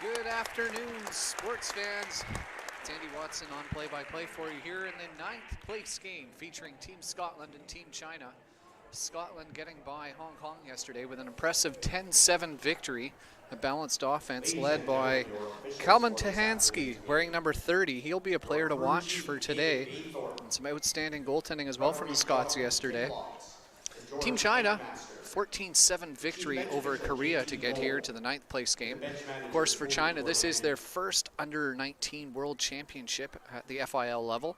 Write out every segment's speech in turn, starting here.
Good afternoon, sports fans. It's Andy Watson on play-by-play for you here in the 9th place game featuring Team Scotland and Team China. Scotland getting by Hong Kong yesterday with an impressive 10-7 victory. A balanced offense led by Kalman Tahansky, wearing number 30. He'll be a player to watch for today. And some outstanding goaltending as well from the Scots yesterday. Team China, 14-7 victory over Korea to get here to the 9th place game. Of course, for China, this is their first under-19 World Championship at the FIL level.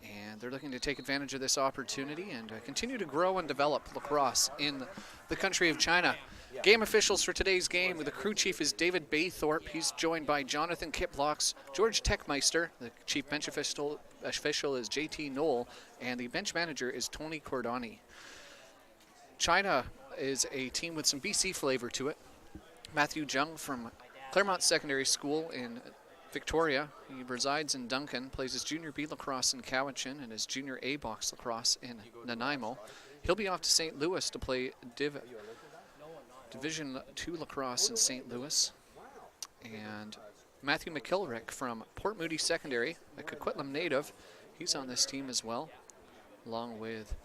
And they're looking to take advantage of this opportunity and continue to grow and develop lacrosse in the country of China. Game officials for today's game, the crew chief is David Baythorpe. He's joined by Jonathan Kiplocks, George Techmeister. The chief bench official is JT Knoll, and the bench manager is Tony Cordoni. China is a team with some BC flavor to it. Matthew Jung from Claremont Secondary School in Victoria. He resides in Duncan, plays his junior B lacrosse in Cowichan and his junior A box lacrosse in Nanaimo. He'll be off to St. Louis to play Division II lacrosse in St. Louis. And Matthew McIlwrick from Port Moody Secondary, a Coquitlam native, he's on this team as well, along with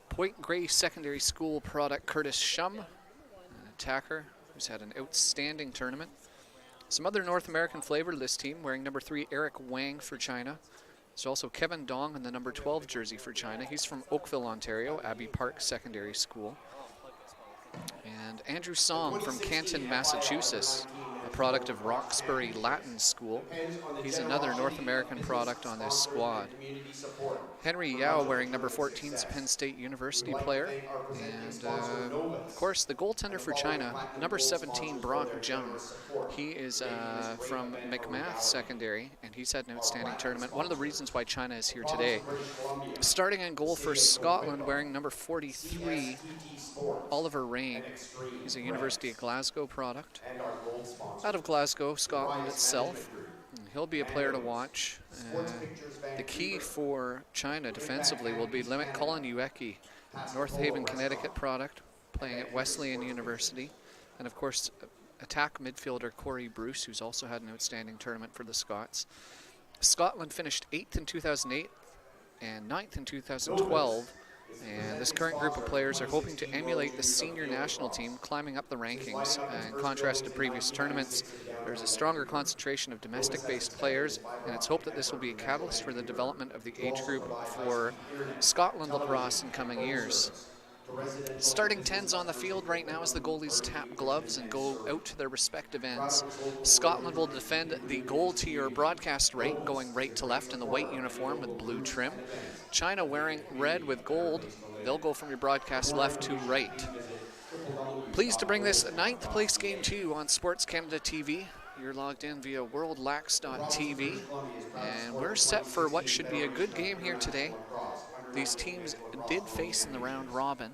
Point Grey Secondary School product Kurtis Shum, an attacker who's had an outstanding tournament. Some other North American flavor to this team, wearing number 3 Eric Wang for China. There's also Kevin Dong in the number 12 jersey for China. He's from Oakville, Ontario, Abbey Park Secondary School. And Andrew Song from Canton, Massachusetts, a product of Roxbury Latin School. He's another North American product on this squad. Henry Yao, wearing number 14, is a Penn State University player. And of course, the goaltender for China, number 17, Brock Jung. He is from McMath Secondary, and he's had an outstanding tournament. One of the reasons why China is here today. Starting in goal for Scotland, wearing number 43, Oliver Rain. He's a University of Glasgow product. Out of Glasgow, Scotland itself. He'll be a player to watch. The key for China defensively will be limit Colin Ueki, North Haven, Connecticut product, playing at Wesleyan University. And of course, attack midfielder Corey Bruce, who's also had an outstanding tournament for the Scots. Scotland finished 8th in 2008 and 9th in 2012. And this current group of players are hoping to emulate the senior national team, climbing up the rankings. In contrast to previous tournaments, there's a stronger concentration of domestic-based players, and it's hoped that this will be a catalyst for the development of the age group for Scotland lacrosse in coming years. Starting 10s on the field right now as the goalies tap gloves and go out to their respective ends. Scotland will defend the goal to your broadcast right, going right to left in the white uniform with blue trim. China wearing red with gold. They'll go from your broadcast left to right. Pleased to bring this 9th place game to you on Sports Canada TV. You're logged in via worldlax.tv, and we're set for what should be a good game here today. These teams did face in the round robin.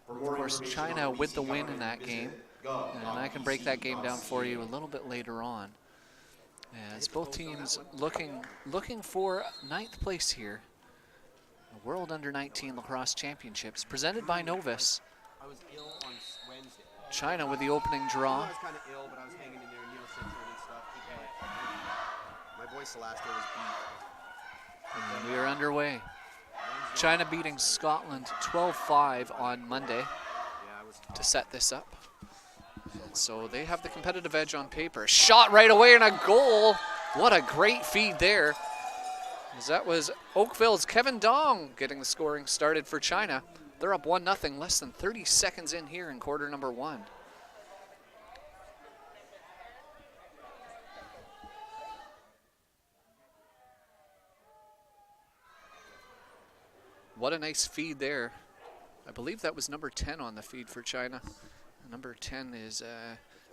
Of course, China with the win in that game, and I can break that game down for you a little bit later on. As both teams looking for 9th place here. The World Under-19 Lacrosse Championships presented by Novus. China with the opening draw. I was kind of ill, but I was hanging in there, Neil Simpson and stuff. My voice the last day was beat. And we are underway. China beating Scotland 12-5 on Monday to set this up. And so they have the competitive edge on paper. Shot right away and a goal. What a great feed there. As that was Oakville's Kevin Dong getting the scoring started for China. They're up 1-0, less than 30 seconds in here in quarter number 1. What a nice feed there. I believe that was number 10 on the feed for China. Number 10 is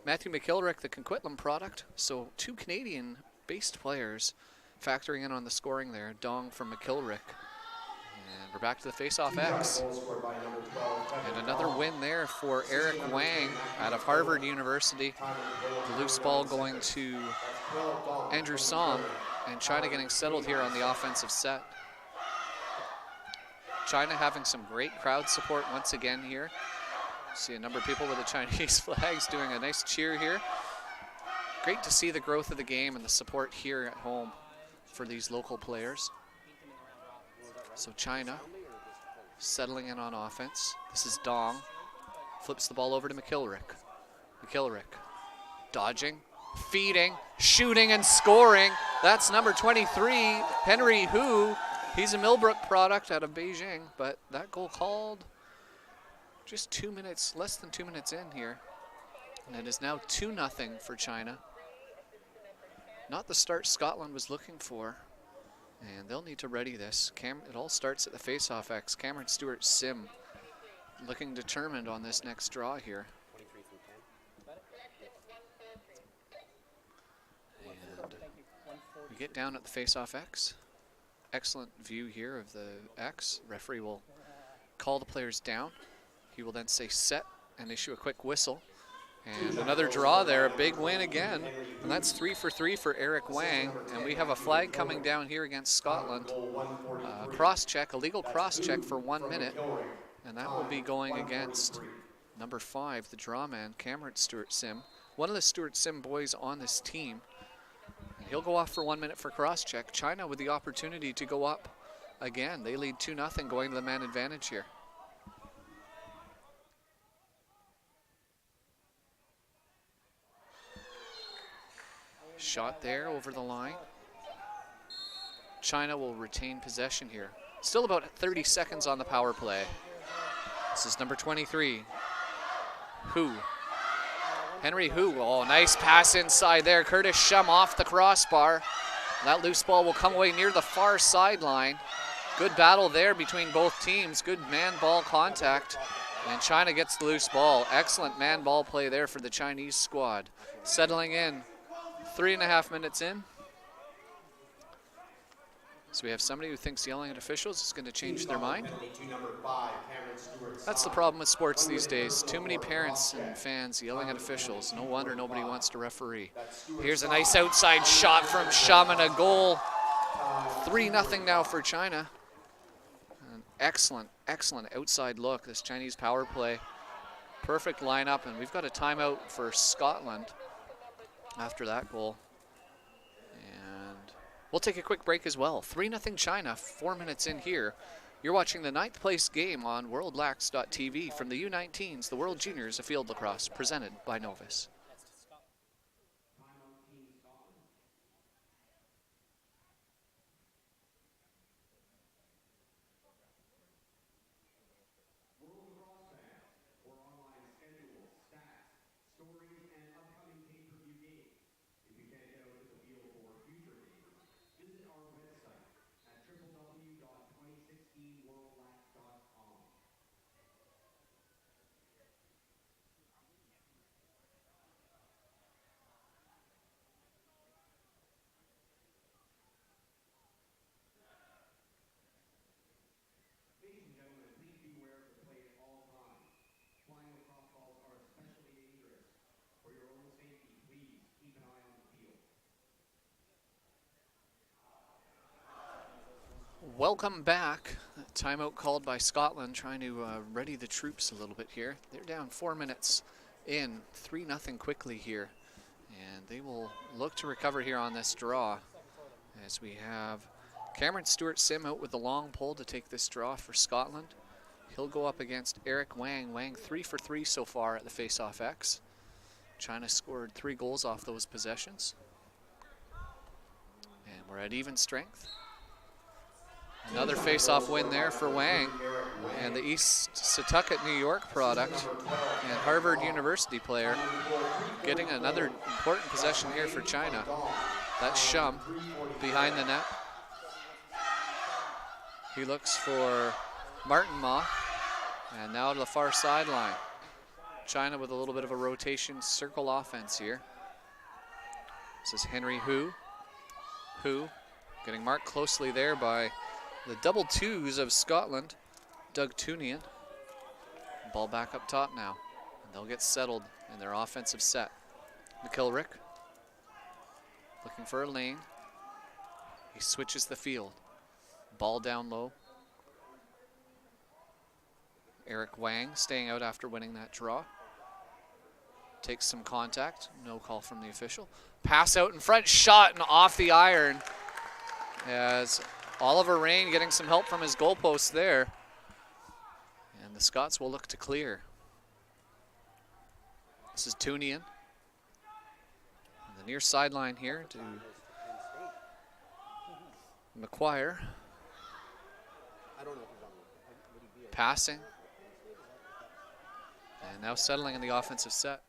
Matthew McIlwrick, the Coquitlam product. So 2 Canadian-based players factoring in on the scoring there. Dong from McIlwrick. And we're back to the face-off X. And another win there for Eric Wang out of Harvard University. The loose ball going to Andrew Song, and China getting settled here on the offensive set. China having some great crowd support once again here. See a number of people with the Chinese flags doing a nice cheer here. great to see the growth of the game and the support here at home for these local players. So China settling in on offense. This is Dong. Flips the ball over to McIlwrick. McIlwrick dodging, feeding, shooting, and scoring. That's number 23, Henry Hu. He's a Millbrook product out of Beijing, but that goal called just 2 minutes, less than 2 minutes in here. And it is now 2-0 for China. Not the start Scotland was looking for. And they'll need to ready this. It all starts at the face-off X. Cameron Stewart-Sim looking determined on this next draw here. And we get down at the face-off X. Excellent view here of the X. Referee will call the players down. He will then say set and issue a quick whistle. And another draw there, a big win again. And that's 3 for 3 for Eric Wang. And we have a flag coming down here against Scotland. Cross-check, a legal cross-check for 1 minute. And that will be going against number 5, the draw man, Cameron Stewart-Sim. One of the Stewart-Sim boys on this team. And he'll go off for 1 minute for cross-check. China with the opportunity to go up again. They lead 2-0 going to the man advantage here. Shot there over the line. China will retain possession here. Still about 30 seconds on the power play. This is number 23, Hu. Henry Hu, oh, nice pass inside there. Kurtis Shum off the crossbar. That loose ball will come away near the far sideline. Good battle there between both teams. Good man-ball contact. And China gets the loose ball. Excellent man-ball play there for the Chinese squad. Settling in. 3.5 minutes in. So we have somebody who thinks yelling at officials is going to change their mind. That's the problem with sports these days. Too many parents and fans yelling at officials. No wonder nobody wants to referee. Here's a nice outside shot from Shum and a goal. 3-0 now for China. An excellent, excellent outside look. This Chinese power play. Perfect lineup, and we've got a timeout for Scotland after that goal. And we'll take a quick break as well. 3-0 China, 4 minutes in here. You're watching the 9th place game on worldlax.tv from the U19s, the World Juniors of Field Lacrosse, presented by Novus. Welcome back. Timeout called by Scotland, trying to ready the troops a little bit here. They're down 4 minutes in, 3-0 quickly here. And they will look to recover here on this draw as we have Cameron Stewart-Sim out with the long pole to take this draw for Scotland. He'll go up against Eric Wang. Wang 3 for 3 so far at the face-off X. China scored 3 goals off those possessions. And we're at even strength. Another face-off win there for Wang, and the East Setauket, New York product and Harvard University player getting another important possession here for China. That's Shum behind the net. He looks for Martin Ma, and now to the far sideline. China with a little bit of a rotation circle offense here. This is Henry Hu. Hu getting marked closely there by the double twos of Scotland, Doug Tunian. Ball back up top now, and they'll get settled in their offensive set. McIlwrick looking for a lane. He switches the field. Ball down low. Eric Wang staying out after winning that draw. takes some contact. No call from the official. Pass out in front, shot and off the iron. As Oliver Rain getting some help from his goalpost there. And the Scots will look to clear. This is Tunian. On the near sideline here to McGuire. Passing. And now settling in the offensive set.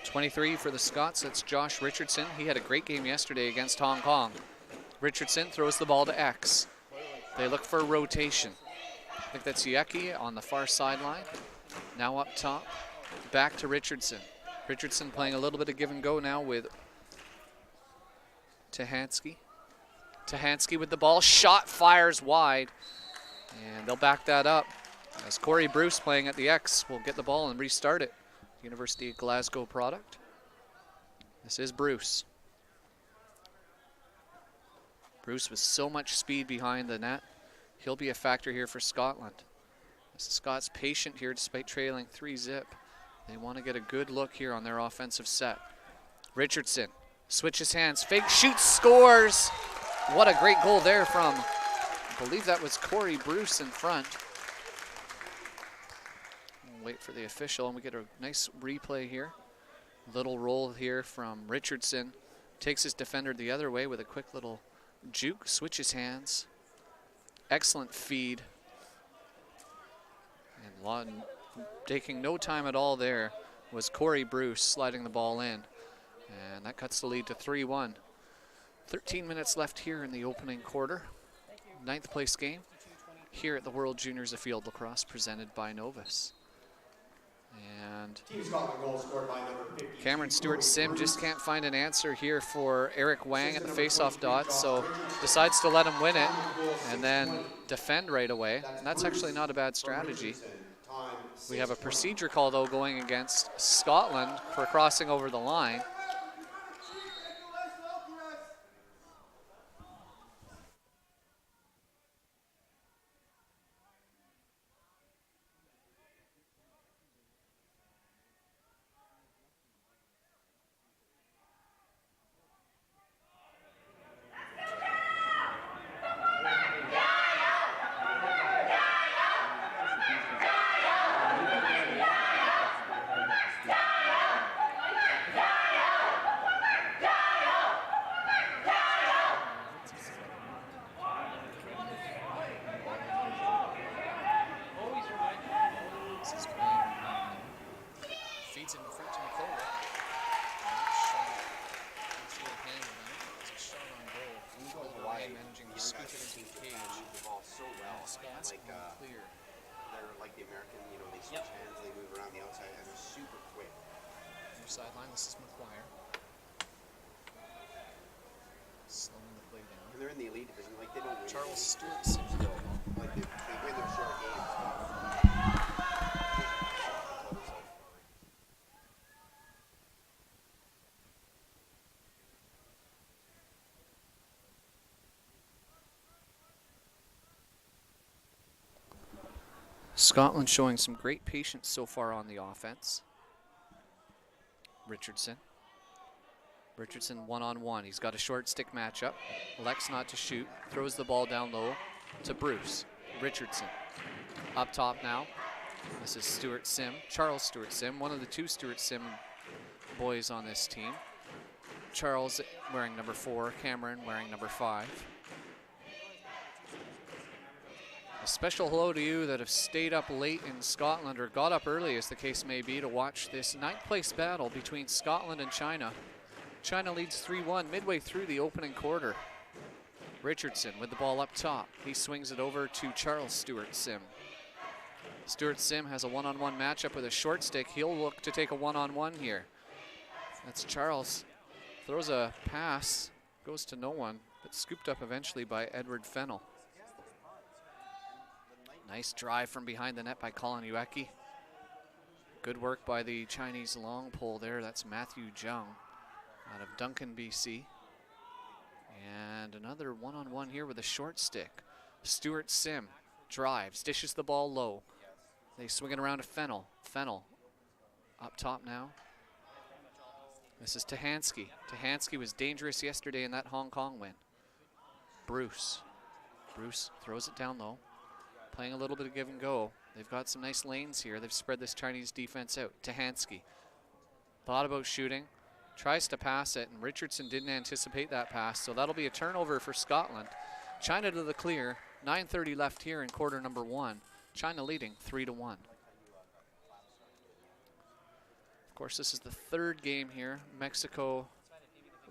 .23 for the Scots, that's Josh Richardson. He had a great game yesterday against Hong Kong. Richardson throws the ball to X. They look for a rotation. I think that's Yeki on the far sideline. Now up top, back to Richardson. Richardson playing a little bit of give and go now with Tahansky. Tahansky with the ball, shot fires wide. And they'll back that up as Corey Bruce playing at the X will get the ball and restart it. University of Glasgow product. This is Bruce. Bruce with so much speed behind the net. He'll be a factor here for Scotland. As the Scots patient here despite trailing 3-0. They want to get a good look here on their offensive set. Richardson switches hands, fake shoots, scores. What a great goal there from, I believe that was Corey Bruce in front. Wait for the official, and we get a nice replay here. Little roll here from Richardson. Takes his defender the other way with a quick little juke, switches hands. Excellent feed. And taking no time at all there was Corey Bruce sliding the ball in. And that cuts the lead to 3-1. 13 minutes left here in the opening quarter. 9th place game here at the World Juniors of Field Lacrosse presented by Novus. And Cameron Stewart-Sim just can't find an answer here for Eric Wang at the face-off dot, so decides to let him win it and then defend right away. And that's actually not a bad strategy. We have a procedure call, though, going against Scotland for crossing over the line. Feeds in front to McIlwrick. It's a shot on goal. Managing to scoop it into the cage. The ball so well. Scots Like clear. they're like the American, you know, they switch hands, they move around the outside, and they're super quick. Near sideline, this is McGuire. Slowing the play down. And they're in the elite division, like they don't win. Charles Stewart Sims. Like they win their short games. Scotland showing some great patience so far on the offense. Richardson. Richardson one-on-one. He's got a short stick matchup. Elects not to shoot. Throws the ball down low to Bruce. Richardson. Up top now. This is Stewart-Sim. Charles Stewart-Sim, one of the two Stewart-Sim boys on this team. Charles wearing number 4. Cameron wearing number 5. A special hello to you that have stayed up late in Scotland or got up early, as the case may be, to watch this 9th place battle between Scotland and China. China leads 3-1 midway through the opening quarter. Richardson with the ball up top. He swings it over to Charles Stewart-Sim. Stewart-Sim has a one-on-one matchup with a short stick. He'll look to take a one-on-one here. That's Charles. Throws a pass, goes to no one, but scooped up eventually by Edward Fennell. Nice drive from behind the net by Colin Ueki. Good work by the Chinese long pole there. That's Matthew Zhang out of Duncan, BC. And another one-on-one here with a short stick. Stuart Sim drives, dishes the ball low. They swing it around to Fennel. Fennel up top now. This is Tahansky. Tahansky was dangerous yesterday in that Hong Kong win. Bruce. Bruce throws it down low. Playing a little bit of give and go. They've got some nice lanes here. They've spread this Chinese defense out. Tahansky. Thought about shooting. Tries to pass it, and Richardson didn't anticipate that pass, so that'll be a turnover for Scotland. China to the clear. 9:30 left here in quarter number 1. China leading 3-1. Of course, this is the third game here. Mexico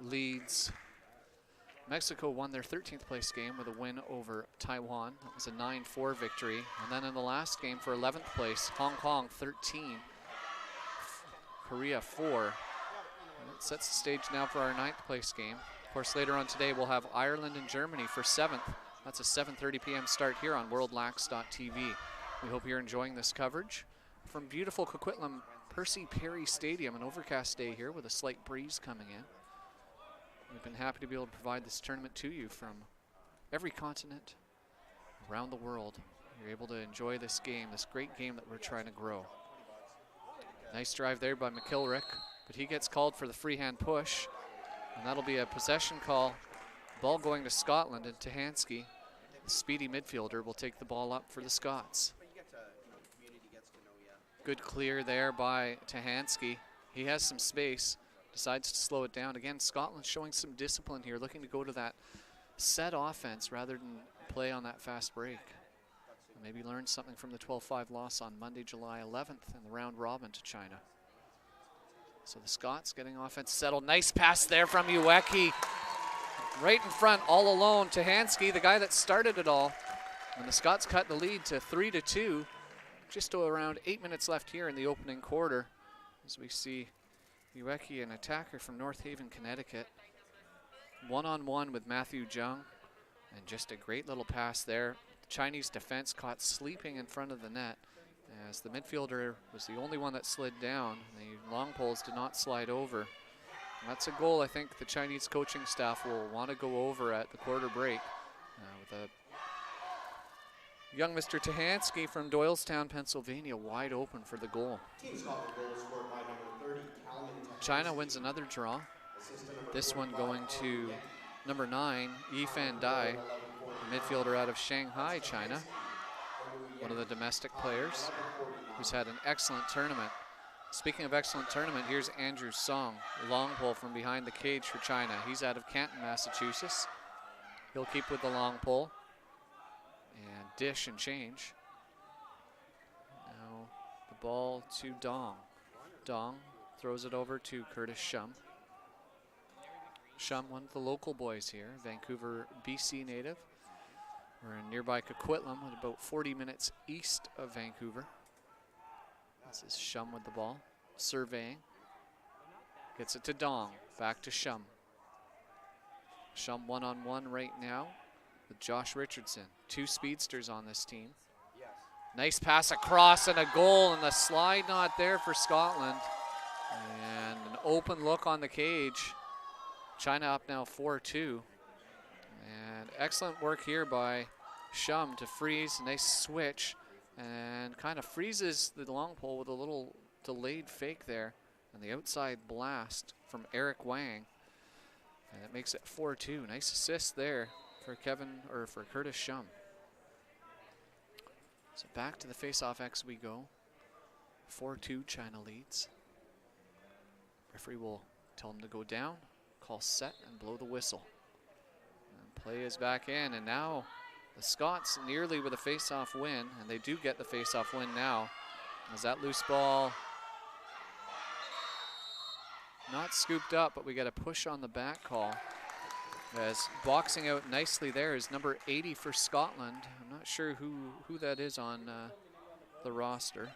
leads. Mexico won their 13th place game with a win over Taiwan. That was a 9-4 victory. And then in the last game for 11th place, Hong Kong 13, Korea 4. And it sets the stage now for our 9th place game. Of course, later on today, we'll have Ireland and Germany for 7th. That's a 7:30 p.m. start here on worldlax.tv. We hope you're enjoying this coverage. From beautiful Coquitlam Percy Perry Stadium, an overcast day here with a slight breeze coming in. We've been happy to be able to provide this tournament to you from every continent around the world. You're able to enjoy this game, this great game that we're trying to grow. Nice drive there by McIlwrick, but he gets called for the freehand push, and that'll be a possession call. Ball going to Scotland, and Tahansky, the speedy midfielder, will take the ball up for the Scots. Good clear there by Tahansky. He has some space, decides to slow it down. Again, Scotland showing some discipline here, looking to go to that set offense rather than play on that fast break. And maybe learn something from the 12-5 loss on Monday, July 11th in the round robin to China. So the Scots getting offense settled. Nice pass there from Ueki. Right in front, all alone, Tahansky, the guy that started it all. And the Scots cut the lead to 3-2. Just around 8 minutes left here in the opening quarter as we see Ueki, an attacker from North Haven, Connecticut. One-on-one with Matthew Jung, and just a great little pass there. The Chinese defense caught sleeping in front of the net as the midfielder was the only one that slid down. The long poles did not slide over. And that's a goal I think the Chinese coaching staff will want to go over at the quarter break with a young Mr. Tahansky from Doylestown, Pennsylvania, wide open for the goal. China wins another draw. This one going to number 9, Yifan Dai, a midfielder out of Shanghai, China. One of the domestic players who's had an excellent tournament. Speaking of excellent tournament, here's Andrew Song, long pole from behind the cage for China. He's out of Canton, Massachusetts. He'll keep with the long pole and dish and change. Now the ball to Dong. Dong throws it over to Kurtis Shum. Shum, one of the local boys here, Vancouver, BC native. We're in nearby Coquitlam, about 40 minutes east of Vancouver. This is Shum with the ball, surveying. Gets it to Dong, back to Shum. Shum one-on-one right now with Josh Richardson. 2 speedsters on this team. Nice pass across and a goal, and the slide not there for Scotland. And an open look on the cage. China up now 4-2. And excellent work here by Shum to freeze. Nice switch. And kind of freezes the long pole with a little delayed fake there. And the outside blast from Eric Wang. And it makes it 4-2. Nice assist there for Kurtis Shum. So back to the face-off X we go. 4-2, China leads. Referee will tell him to go down, call set, and blow the whistle. And play is back in, and now the Scots nearly with a face-off win, and they do get the face-off win now. As that loose ball not scooped up, but we get a push on the back call. As boxing out nicely there is number 80 for Scotland. I'm not sure who that is on the roster.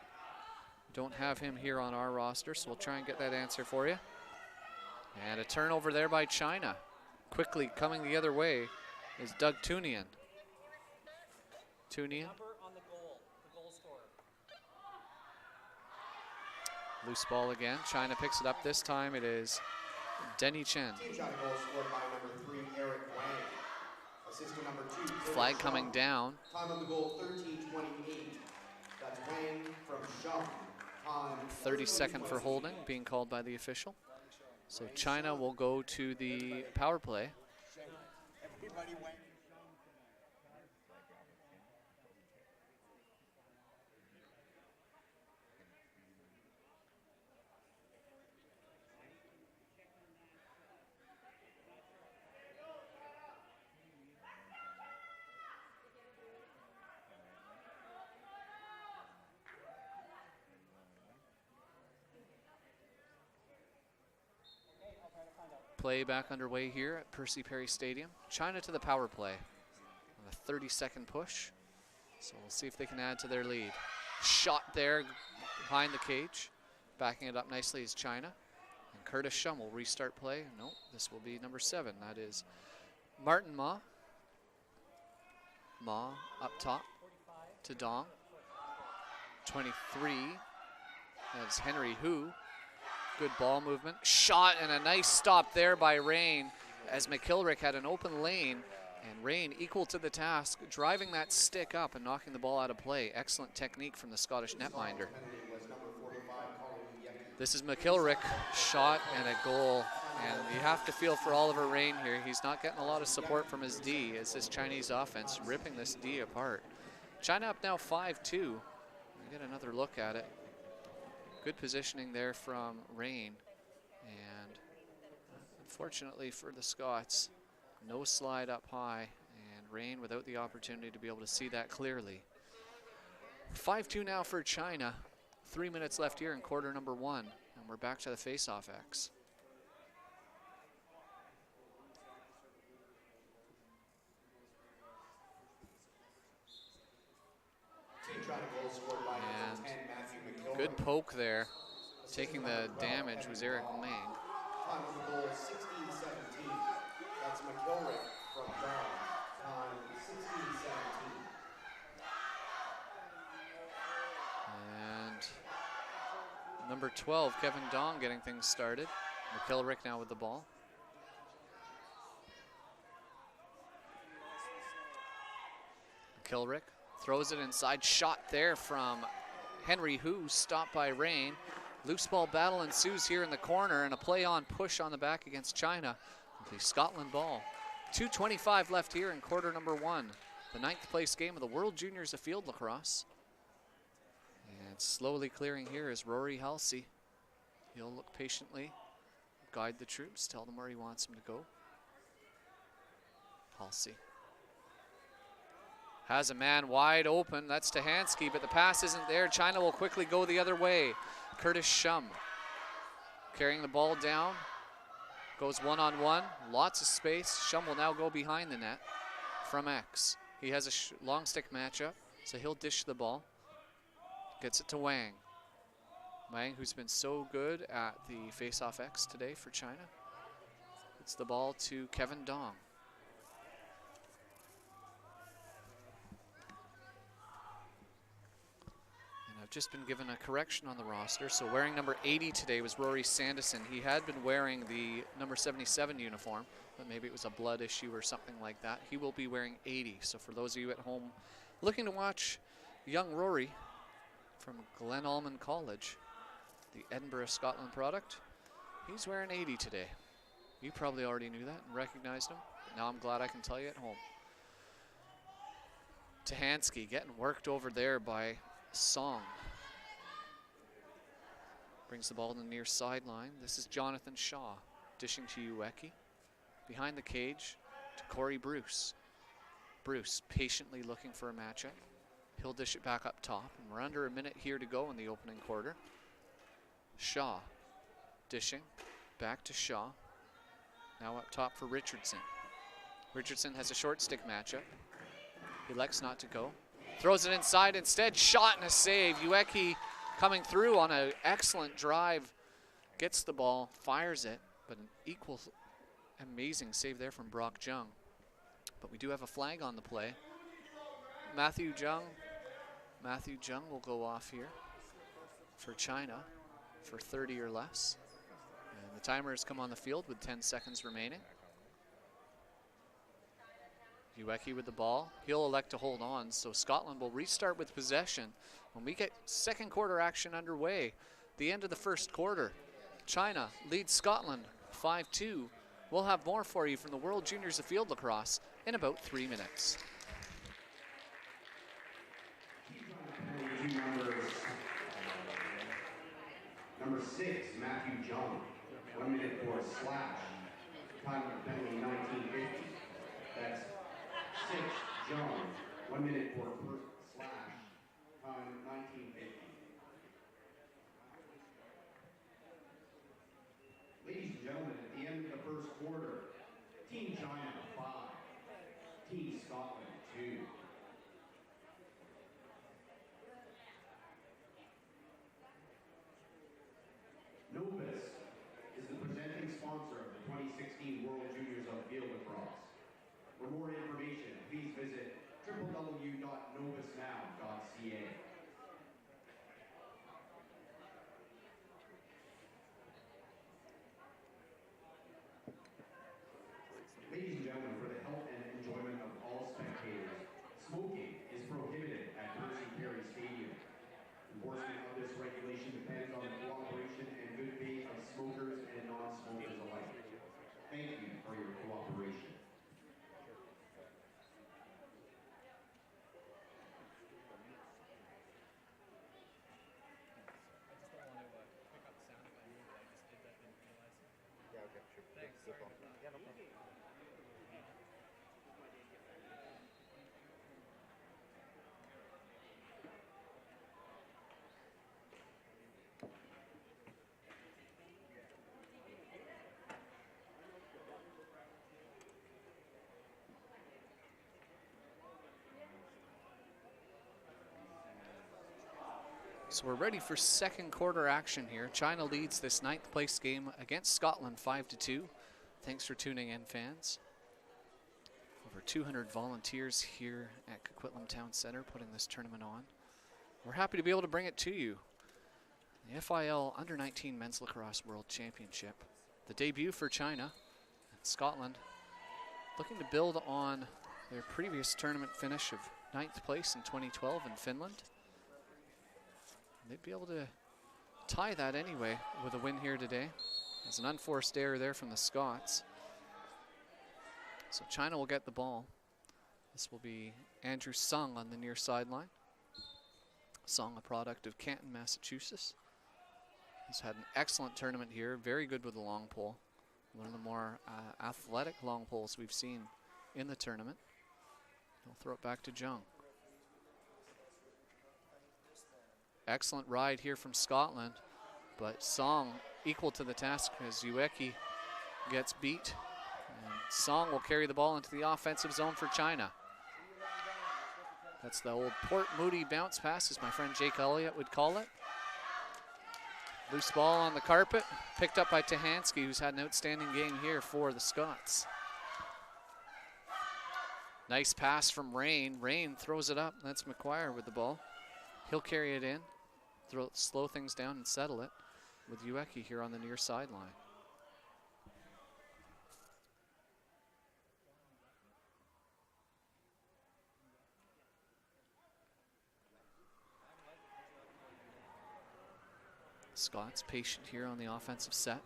Don't have him here on our roster, so we'll try and get that answer for you. And a turnover there by China. Quickly coming the other way is Doug Tunian. Tunian. Loose ball again. China picks it up this time. It is Denny Chen. Team China goal scored by number 3, Eric Wang. Assistant number 2. Flag coming down. Time on the goal 13:28. That's Wang from Shum. Time 30-second for holding being called by the official. So China will go to the power play. Play back underway here at Percy Perry Stadium. China to the power play on a 30-second push. So we'll see if they can add to their lead. Shot there behind the cage. Backing it up nicely is China. And Kurtis Shum will restart play. No, this will be number 7. That is Martin Ma. Ma up top to Dong. 23. That's Henry Hu. Good ball movement. Shot and a nice stop there by Rain as McIlwrick had an open lane, and Rain equal to the task, driving that stick up and knocking the ball out of play. Excellent technique from the Scottish netminder. This is McIlwrick, shot and a goal. And you have to feel for Oliver Rain here. He's not getting a lot of support from his D as this Chinese offense ripping this D apart. China up now 5-2. We get another look at it. Good positioning there from Rain, and unfortunately for the Scots, no slide up high, and Rain without the opportunity to be able to see that clearly. 5-2 now for China. 3 minutes left here in quarter number 1, and we're back to the face-off X. Good poke there. Taking the damage was Eric Wang. Time on the goal 16:17. That's McIlwrick from Dong. Time 16:17. And number 12, Kevin Dong, getting things started. McIlwrick now with the ball. McIlwrick throws it inside. Shot there from Henry Hu, stopped by Rain. Loose ball battle ensues here in the corner, and a play on push on the back against China. The Scotland ball. 2:25 left here in quarter number 1. The 9th place game of the World Juniors of Field Lacrosse. And slowly clearing here is Rory Halsey. He'll look patiently, guide the troops, tell them where he wants them to go. Halsey has a man wide open. That's Tahansky, but the pass isn't there. China will quickly go the other way. Kurtis Shum carrying the ball down. Goes one-on-one. Lots of space. Shum will now go behind the net from X. He has a long stick matchup, so he'll dish the ball. Gets it to Wang. Wang, who's been so good at the face-off X today for China. Gets the ball to Kevin Dong. Just been given a correction on the roster. So wearing number 80 today was Rory Sandison. He had been wearing the number 77 uniform, but maybe it was a blood issue or something like that. He will be wearing 80. So for those of you at home looking to watch young Rory from Glen Almond College, the Edinburgh, Scotland product, he's wearing 80 today. You probably already knew that and recognized him. Now I'm glad I can tell you at home. Tahansky getting worked over there by Song. Brings the ball to the near sideline. This is Jonathan Shaw dishing to Ueki. Behind the cage to Corey Bruce. Bruce patiently looking for a matchup. He'll dish it back up top, and we're under a minute here to go in the opening quarter. Shaw dishing back to Shaw. Now up top for Richardson. Richardson has a short stick matchup. He elects not to go. Throws it inside instead. Shot and a save. Ueki coming through on an excellent drive. Gets the ball, fires it, but an equal amazing save there from Brock Jung. But we do have a flag on the play. Matthew Jung will go off here for China for 30 or less. And the timer has come on the field with 10 seconds remaining. Ueki with the ball. He'll elect to hold on, so Scotland will restart with possession when we get second quarter action underway. The end of the first quarter. China leads Scotland 5-2. We'll have more for you from the World Juniors of Field Lacrosse in about 3 minutes. Number 6, Matthew John, 1 minute for a slash. Time of penalty 1950. That's 6, John, 1 minute for a slash. Time 1950. Ladies and gentlemen, at the end of the first quarter, Team China 5, Team Scotland 2. Novus is the presenting sponsor of the 2016 World Juniors of Field Lacrosse. For more information, please visit www.novusnow.ca. Ladies and gentlemen, for the health and enjoyment of all spectators, smoking is prohibited at Percy Perry Stadium. Enforcement of this regulation depends on the cooperation and good faith of smokers and non-smokers alike. Thank you for your cooperation. So we're ready for second quarter action here. China leads this 9th place game against Scotland 5-2. Thanks for tuning in, fans. Over 200 volunteers here at Coquitlam Town Center putting this tournament on. We're happy to be able to bring it to you. The FIL Under-19 Men's Lacrosse World Championship. The debut for China and Scotland looking to build on their previous tournament finish of 9th place in 2012 in Finland. They'd be able to tie that anyway with a win here today. There's an unforced error there from the Scots. So China will get the ball. This will be Andrew Sung on the near sideline. Sung, a product of Canton, Massachusetts. He's had an excellent tournament here, very good with the long pole. One of the more athletic long poles we've seen in the tournament. He'll throw it back to Jung. Excellent ride here from Scotland, but Song equal to the task as Ueki gets beat. And Song will carry the ball into the offensive zone for China. That's the old Port Moody bounce pass, as my friend Jake Elliott would call it. Loose ball on the carpet, picked up by Tahansky, who's had an outstanding game here for the Scots. Nice pass from Rain. Rain throws it up. That's McGuire with the ball. He'll carry it in, slow things down and settle it with Ueki here on the near sideline. Scots patient here on the offensive set.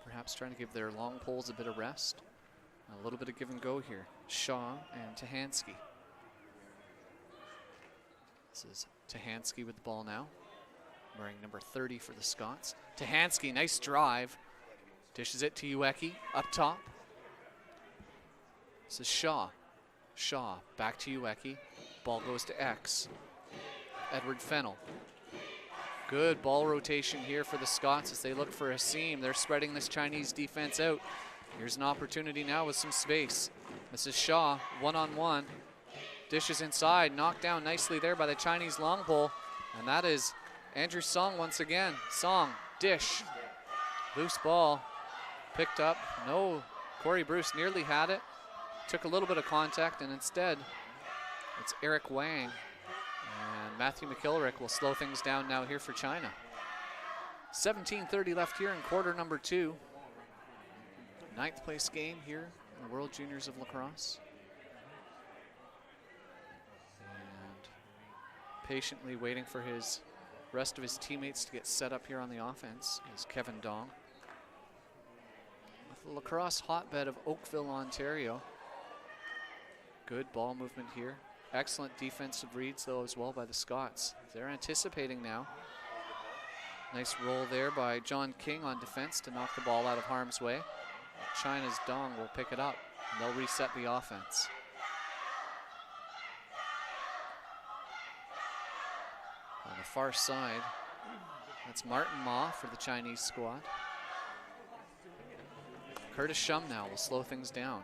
Perhaps trying to give their long poles a bit of rest. A little bit of give and go here. Shaw and Tahansky. This is Tahansky with the ball now, wearing number 30 for the Scots. Tahansky, nice drive. Dishes it to Ueki, up top. This is Shaw. Shaw, back to Ueki. Ball goes to X. Edward Fennell. Good ball rotation here for the Scots as they look for a seam. They're spreading this Chinese defense out. Here's an opportunity now with some space. This is Shaw, one-on-one. Dishes inside, knocked down nicely there by the Chinese long pole. And that is Andrew Song once again. Song, dish. Loose ball, picked up. No, Corey Bruce nearly had it. Took a little bit of contact, and instead, it's Eric Wang. And Matthew McIlwrick will slow things down now here for China. 17:30 left here in quarter number 2. 9th place game here in the World Juniors of Lacrosse. patiently waiting for his rest of his teammates to get set up here on the offense is Kevin Dong. With the lacrosse hotbed of Oakville, Ontario. Good ball movement here. Excellent defensive reads, though, as well by the Scots. They're anticipating now. Nice roll there by John King on defense to knock the ball out of harm's way. China's Dong will pick it up, and they'll reset the offense. On the far side, that's Martin Ma for the Chinese squad. Kurtis Shum now will slow things down.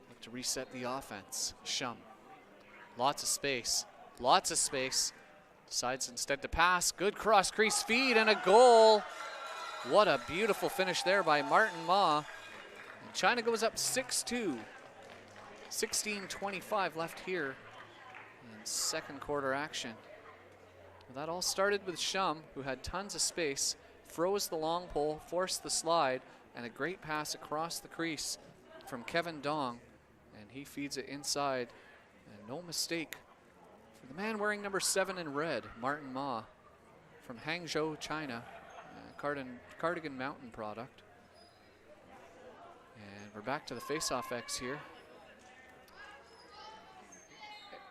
Look to reset the offense. Shum. Lots of space. Lots of space. Decides instead to pass. Good cross crease feed and a goal. What a beautiful finish there by Martin Ma. And China goes up 6-2. 16:25 left here in second quarter action. Well, that all started with Shum, who had tons of space, froze the long pole, forced the slide, and a great pass across the crease from Kevin Dong. And he feeds it inside. And no mistake for the man wearing number 7 in red, Martin Ma, from Hangzhou, China, Cardigan Mountain product. And we're back to the face-off X here.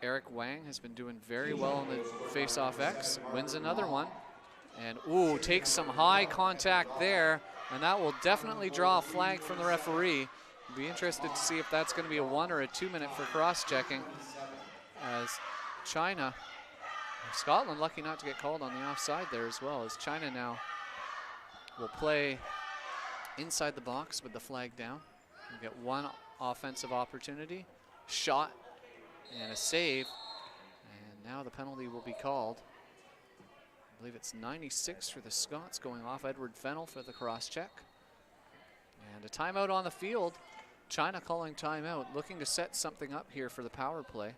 Eric Wang has been doing very well in the face-off X, wins another one. And ooh, takes some high contact there, and that will definitely draw a flag from the referee. Be interested to see if that's going to be a 1 or a 2 minute for cross-checking, as China, Scotland lucky not to get called on the offside there as well, as China now will play inside the box with the flag down. We'll get one offensive opportunity, shot and a save, and now the penalty will be called. I believe it's 96 for the Scots going off. Edward Fennell for the cross-check. And a timeout on the field. China calling timeout, looking to set something up here for the power play.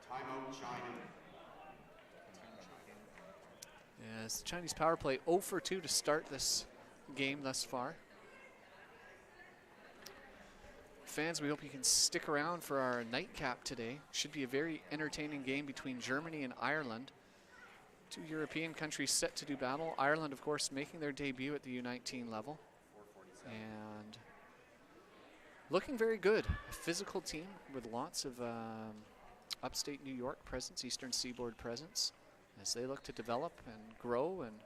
Timeout, China. As the Chinese power play 0 for 2 to start this game thus far. Fans, we hope you can stick around for our nightcap today. Should be a very entertaining game between Germany and Ireland. Two European countries set to do battle. Ireland, of course, making their debut at the U19 level. And looking very good. A physical team with lots of upstate New York presence, Eastern Seaboard presence, as they look to develop and grow. And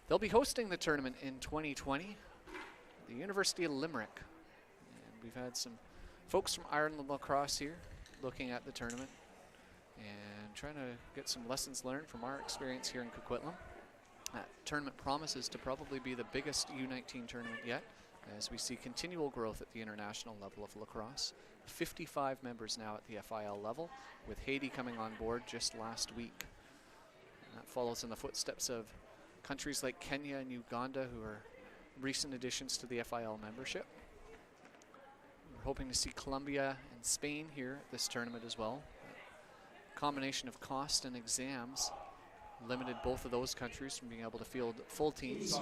they'll be hosting the tournament in 2020, the University of Limerick. And we've had some folks from Ireland Lacrosse here looking at the tournament and trying to get some lessons learned from our experience here in Coquitlam. That tournament promises to probably be the biggest U19 tournament yet, as we see continual growth at the international level of lacrosse. 55 members now at the FIL level, with Haiti coming on board just last week. And that follows in the footsteps of countries like Kenya and Uganda, who are recent additions to the FIL membership. We're hoping to see Colombia and Spain here at this tournament as well. A combination of cost and exams limited both of those countries from being able to field full teams.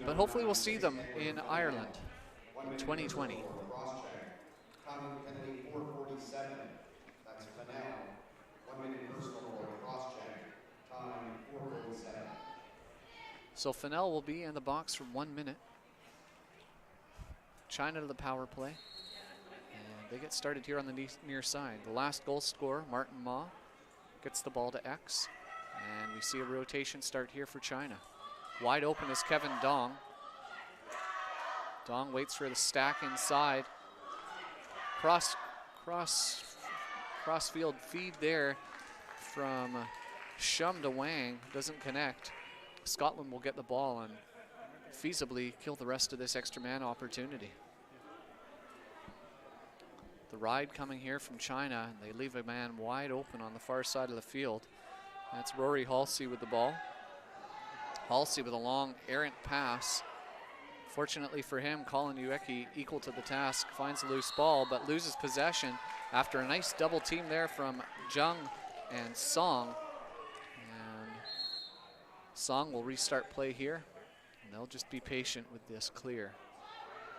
But hopefully we'll see them in Ireland in 2020. Counting penalty 4:47. That's Fennell. 1 minute personal for a cross-check. Time 4:47. So Fennell will be in the box for 1 minute. China to the power play. And they get started here on the near side. The last goal scorer, Martin Ma, gets the ball to X. And we see a rotation start here for China. Wide open is Kevin Dong. Dong waits for the stack inside. Cross field feed there from Shum to Wang. Doesn't connect. Scotland will get the ball and feasibly kill the rest of this extra man opportunity. The ride coming here from China, and they leave a man wide open on the far side of the field. That's Rory Halsey with the ball. Halsey with a long errant pass. Fortunately for him, Colin Ueki, equal to the task, finds a loose ball but loses possession after a nice double team there from Zhang and Song. And Song will restart play here, and they'll just be patient with this clear.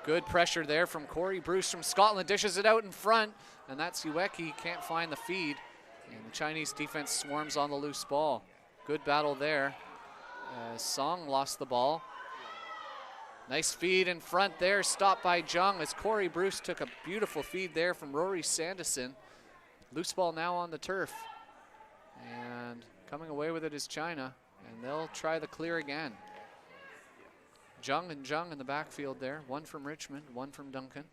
Good pressure there from Corey Bruce from Scotland, dishes it out in front, and that's Ueki, can't find the feed. And the Chinese defense swarms on the loose ball. Good battle there. Song lost the ball. Nice feed in front there, stopped by Jung as Corey Bruce took a beautiful feed there from Rory Sandison. Loose ball now on the turf. And coming away with it is China, and they'll try the clear again. Jung and Jung in the backfield there, one from Richmond, one from Duncan.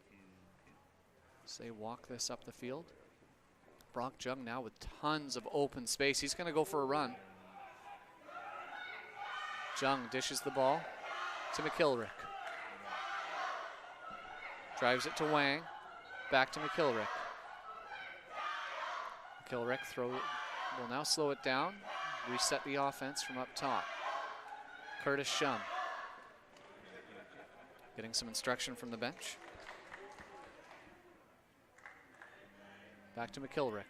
So they walk this up the field. Brock Jung now with tons of open space. He's going to go for a run. Jung dishes the ball to McIlwrick. Drives it to Wang. Back to McIlwrick. McIlwrick will now slow it down. Reset the offense from up top. Kurtis Shum. Getting some instruction from the bench. Back to McIlwrick.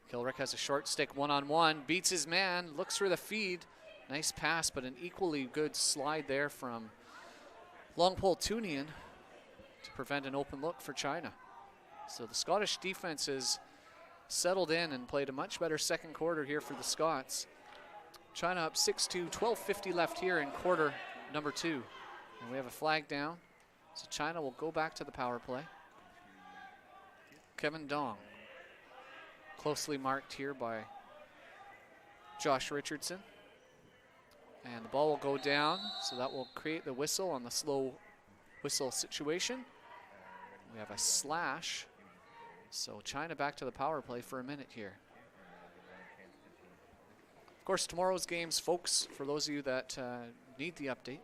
McIlwrick has a short stick one-on-one, beats his man, looks for the feed. Nice pass, but an equally good slide there from Longpole Tunian to prevent an open look for China. So the Scottish defense has settled in and played a much better second quarter here for the Scots. China up 6-2, 12:50 left here in quarter number 2. And we have a flag down, so China will go back to the power play. Kevin Dong, closely marked here by Josh Richardson. And the ball will go down, so that will create the whistle on the slow whistle situation. We have a slash, so China back to the power play for a minute here. Of course, tomorrow's games, folks, for those of you that need the update,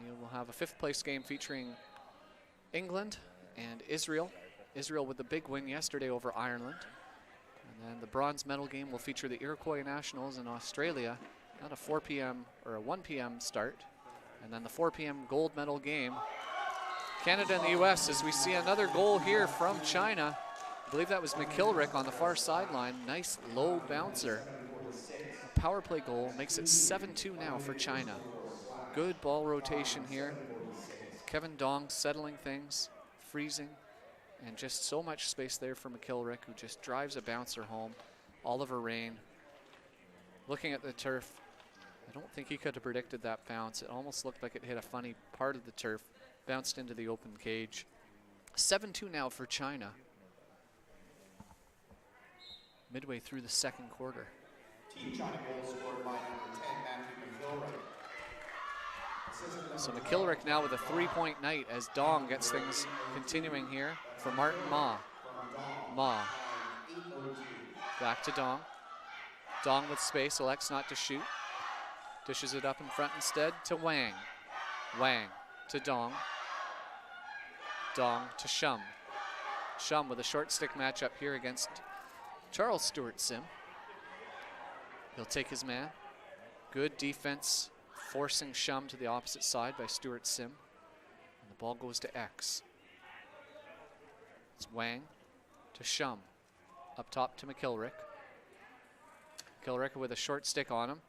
we will have a 5th place game featuring England and Israel. Israel with the big win yesterday over Ireland. And then the bronze medal game will feature the Iroquois Nationals in Australia at a 4 p.m. or a 1 p.m. start. And then the 4 p.m. gold medal game, Canada and the U.S. as we see another goal here from China. I believe that was McIlwrick on the far sideline. Nice low bouncer. Power play goal makes it 7-2 now for China. Good ball rotation here. Kevin Dong settling things, freezing. And just so much space there for McIlwrick, who just drives a bouncer home. Oliver Rain, looking at the turf, I don't think he could have predicted that bounce. It almost looked like it hit a funny part of the turf, bounced into the open cage. 7-2 now for China. Midway through the second quarter. Team China goal scored by number 10, Matthew McIlwrick. So McIlwrick now with a 3-point night as Dong gets things continuing here for Martin Ma. Ma. Back to Dong. Dong with space, elects not to shoot. Dishes it up in front instead to Wang. Wang to Dong. Dong to Shum. Shum with a short stick matchup here against Charles Stewart Sim. He'll take his man. Good defense, forcing Shum to the opposite side by Stewart Sim. And the ball goes to X. It's Wang to Shum. Up top to McIlwrick. McIlwrick with a short stick on him.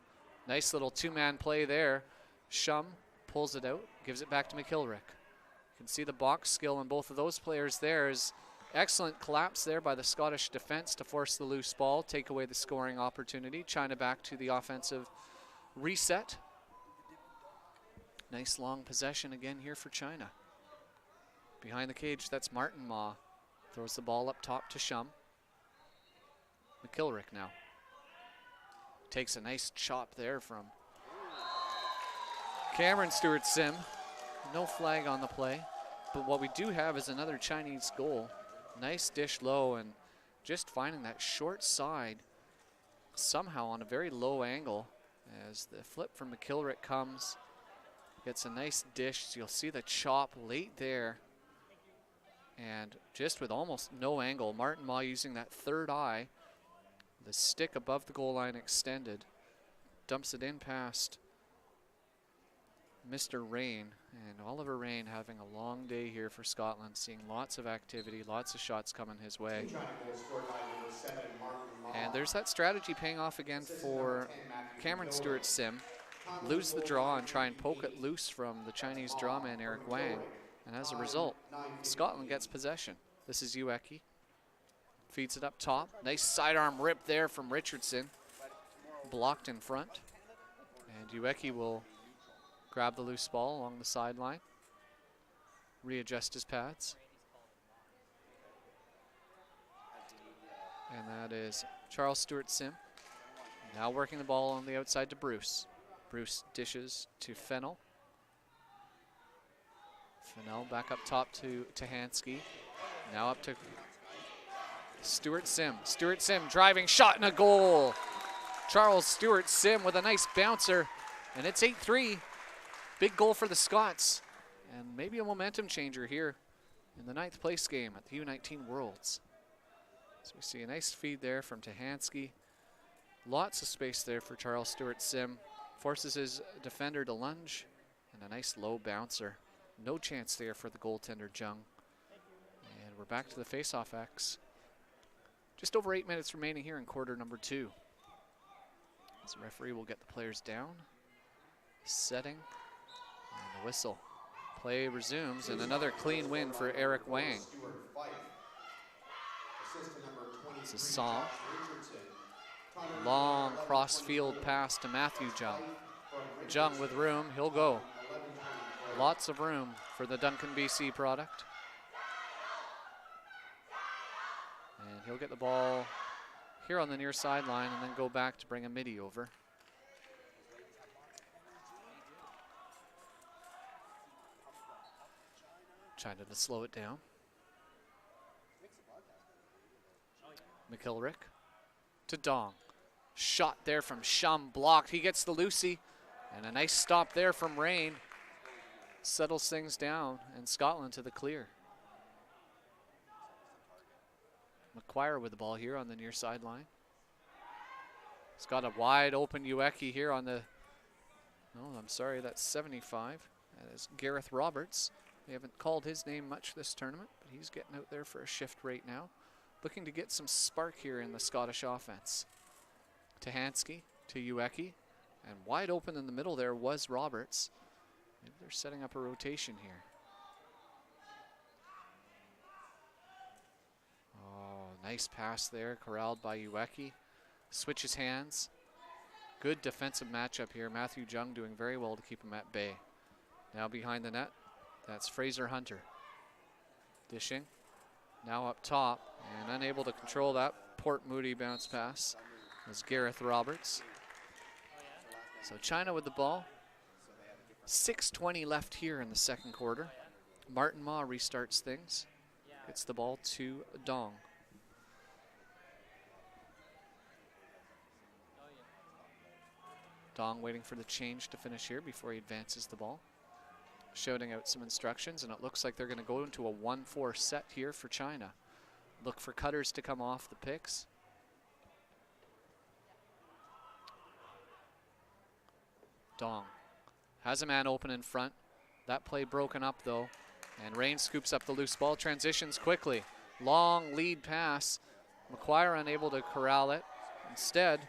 Nice little 2-man play there. Shum pulls it out, gives it back to McIlwrick. You can see the box skill in both of those players there. Is excellent collapse there by the Scottish defense to force the loose ball, take away the scoring opportunity. China back to the offensive reset. Nice long possession again here for China. Behind the cage, that's Martin Ma. Throws the ball up top to Shum. McIlwrick now. Takes a nice chop there from Cameron Stewart Sim. No flag on the play. But what we do have is another Chinese goal. Nice dish low and just finding that short side somehow on a very low angle as the flip from McIlwrick comes. Gets a nice dish. So you'll see the chop late there. And just with almost no angle, Martin Ma using that third eye, the stick above the goal line extended, dumps it in past Mr. Rain. And Oliver Rain having a long day here for Scotland, seeing lots of activity, lots of shots coming his way. And there's that strategy paying off again for Cameron Stewart Sim. Lose the draw and try and poke it loose from the Chinese draw man Eric Wang. And as a result, Scotland gets possession. This is Ueki. Feeds it up top. Nice sidearm rip there from Richardson. Blocked in front. And Ueki will grab the loose ball along the sideline. Readjust his pads. And that is Charles Stewart Sim. Now working the ball on the outside to Bruce. Bruce dishes to Fennell. Fennell back up top to Tahansky. Now up to Stewart Sim. Stewart Sim driving shot and a goal. Charles Stewart Sim with a nice bouncer. And it's 8-3. Big goal for the Scots. And maybe a momentum changer here in the 9th place game at the U19 Worlds. So we see a nice feed there from Tahansky. Lots of space there for Charles Stewart Sim. Forces his defender to lunge. And a nice low bouncer. No chance there for the goaltender, Jung. And we're back to the face-off X. Just over 8 minutes remaining here in quarter number 2. As the referee will get the players down. Setting. And the whistle. Play resumes, and another clean win for Eric Wang. This is Song. Long cross-field pass to Matthew Jung. Jung with room, he'll go. Lots of room for the Duncan BC product. And he'll get the ball here on the near sideline and then go back to bring a midi over. China to slow it down. McIlwrick to Dong. Shot there from Shum, blocked. He gets the Lucy, and a nice stop there from Rain. Settles things down, and Scotland to the clear. McQuire with the ball here on the near sideline. He's got a wide open Ueki here on the, no, I'm sorry, that's 75. That is Gareth Roberts. They haven't called his name much this tournament, but he's getting out there for a shift right now. Looking to get some spark here in the Scottish offense. Tahansky to Ueki, and wide open in the middle there was Roberts. Maybe they're setting up a rotation here. Oh, nice pass there, corralled by Ueki. Switches hands. Good defensive matchup here. Matthew Jung doing very well to keep him at bay. Now behind the net, that's Fraser Hunter. Dishing. Now up top, and unable to control that Port Moody bounce pass was Gareth Roberts. So China with the ball. 6:20 left here in the second quarter. Martin Ma restarts things. Gets the ball to Dong. Dong waiting for the change to finish here before he advances the ball. Shouting out some instructions, and it looks like they're going to go into a 1-4 set here for China. Look for cutters to come off the picks. Dong has a man open in front. That play broken up though, and Rain scoops up the loose ball, transitions quickly. Long lead pass. McQuire unable to corral it. Instead,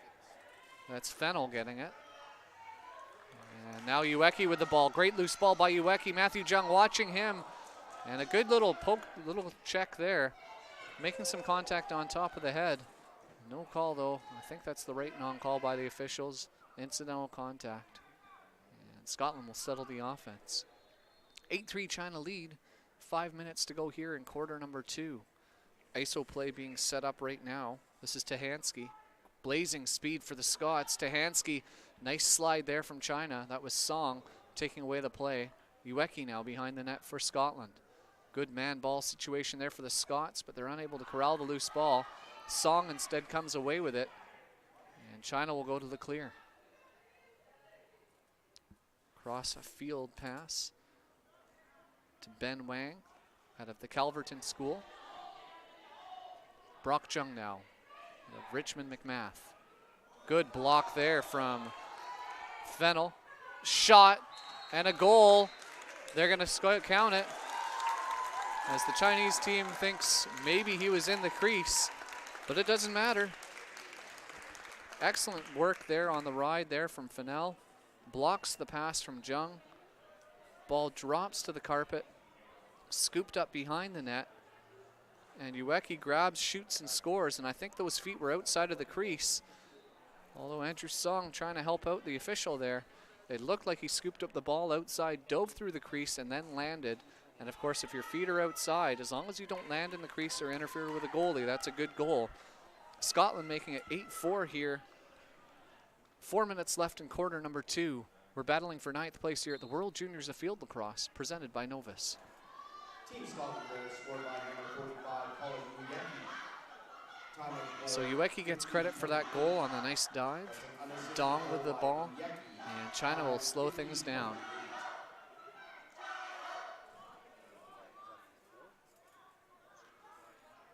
that's Fennell getting it. And now Ueki with the ball. Great loose ball by Ueki. Matthew Jung watching him. And a good little poke, little check there. Making some contact on top of the head. No call though. I think that's the right non-call by the officials. Incidental contact. And Scotland will settle the offense. 8-3 China lead. 5 minutes to go here in quarter number 2. ISO play being set up right now. This is Tahansky. Blazing speed for the Scots. Tahansky, nice slide there from China. That was Song taking away the play. Ueki now behind the net for Scotland. Good man ball situation there for the Scots, but they're unable to corral the loose ball. Song instead comes away with it, and China will go to the clear. Cross a field pass to Ben Wang out of the Calverton School. Brock Jung now of Richmond McMath. Good block there from Fennell. Shot and a goal. They're going to count it as the Chinese team thinks maybe he was in the crease, but it doesn't matter. Excellent work there on the ride there from Fennell. Blocks the pass from Jung. Ball drops to the carpet, scooped up behind the net, and Ueki grabs, shoots, and scores, and I think those feet were outside of the crease. Although Andrew Song trying to help out the official there. It looked like he scooped up the ball outside, dove through the crease, and then landed. And of course, if your feet are outside, as long as you don't land in the crease or interfere with a goalie, that's a good goal. Scotland making it 8-4 here. 4 minutes left in quarter number 2. We're battling for 9th place here at the World Juniors of Field Lacrosse, presented by Novus. Team Scotland goal scored by number 45, Colin Ueki. Time of So Ueki gets credit for that goal on a nice dive. Dong with the ball, and China will slow things down.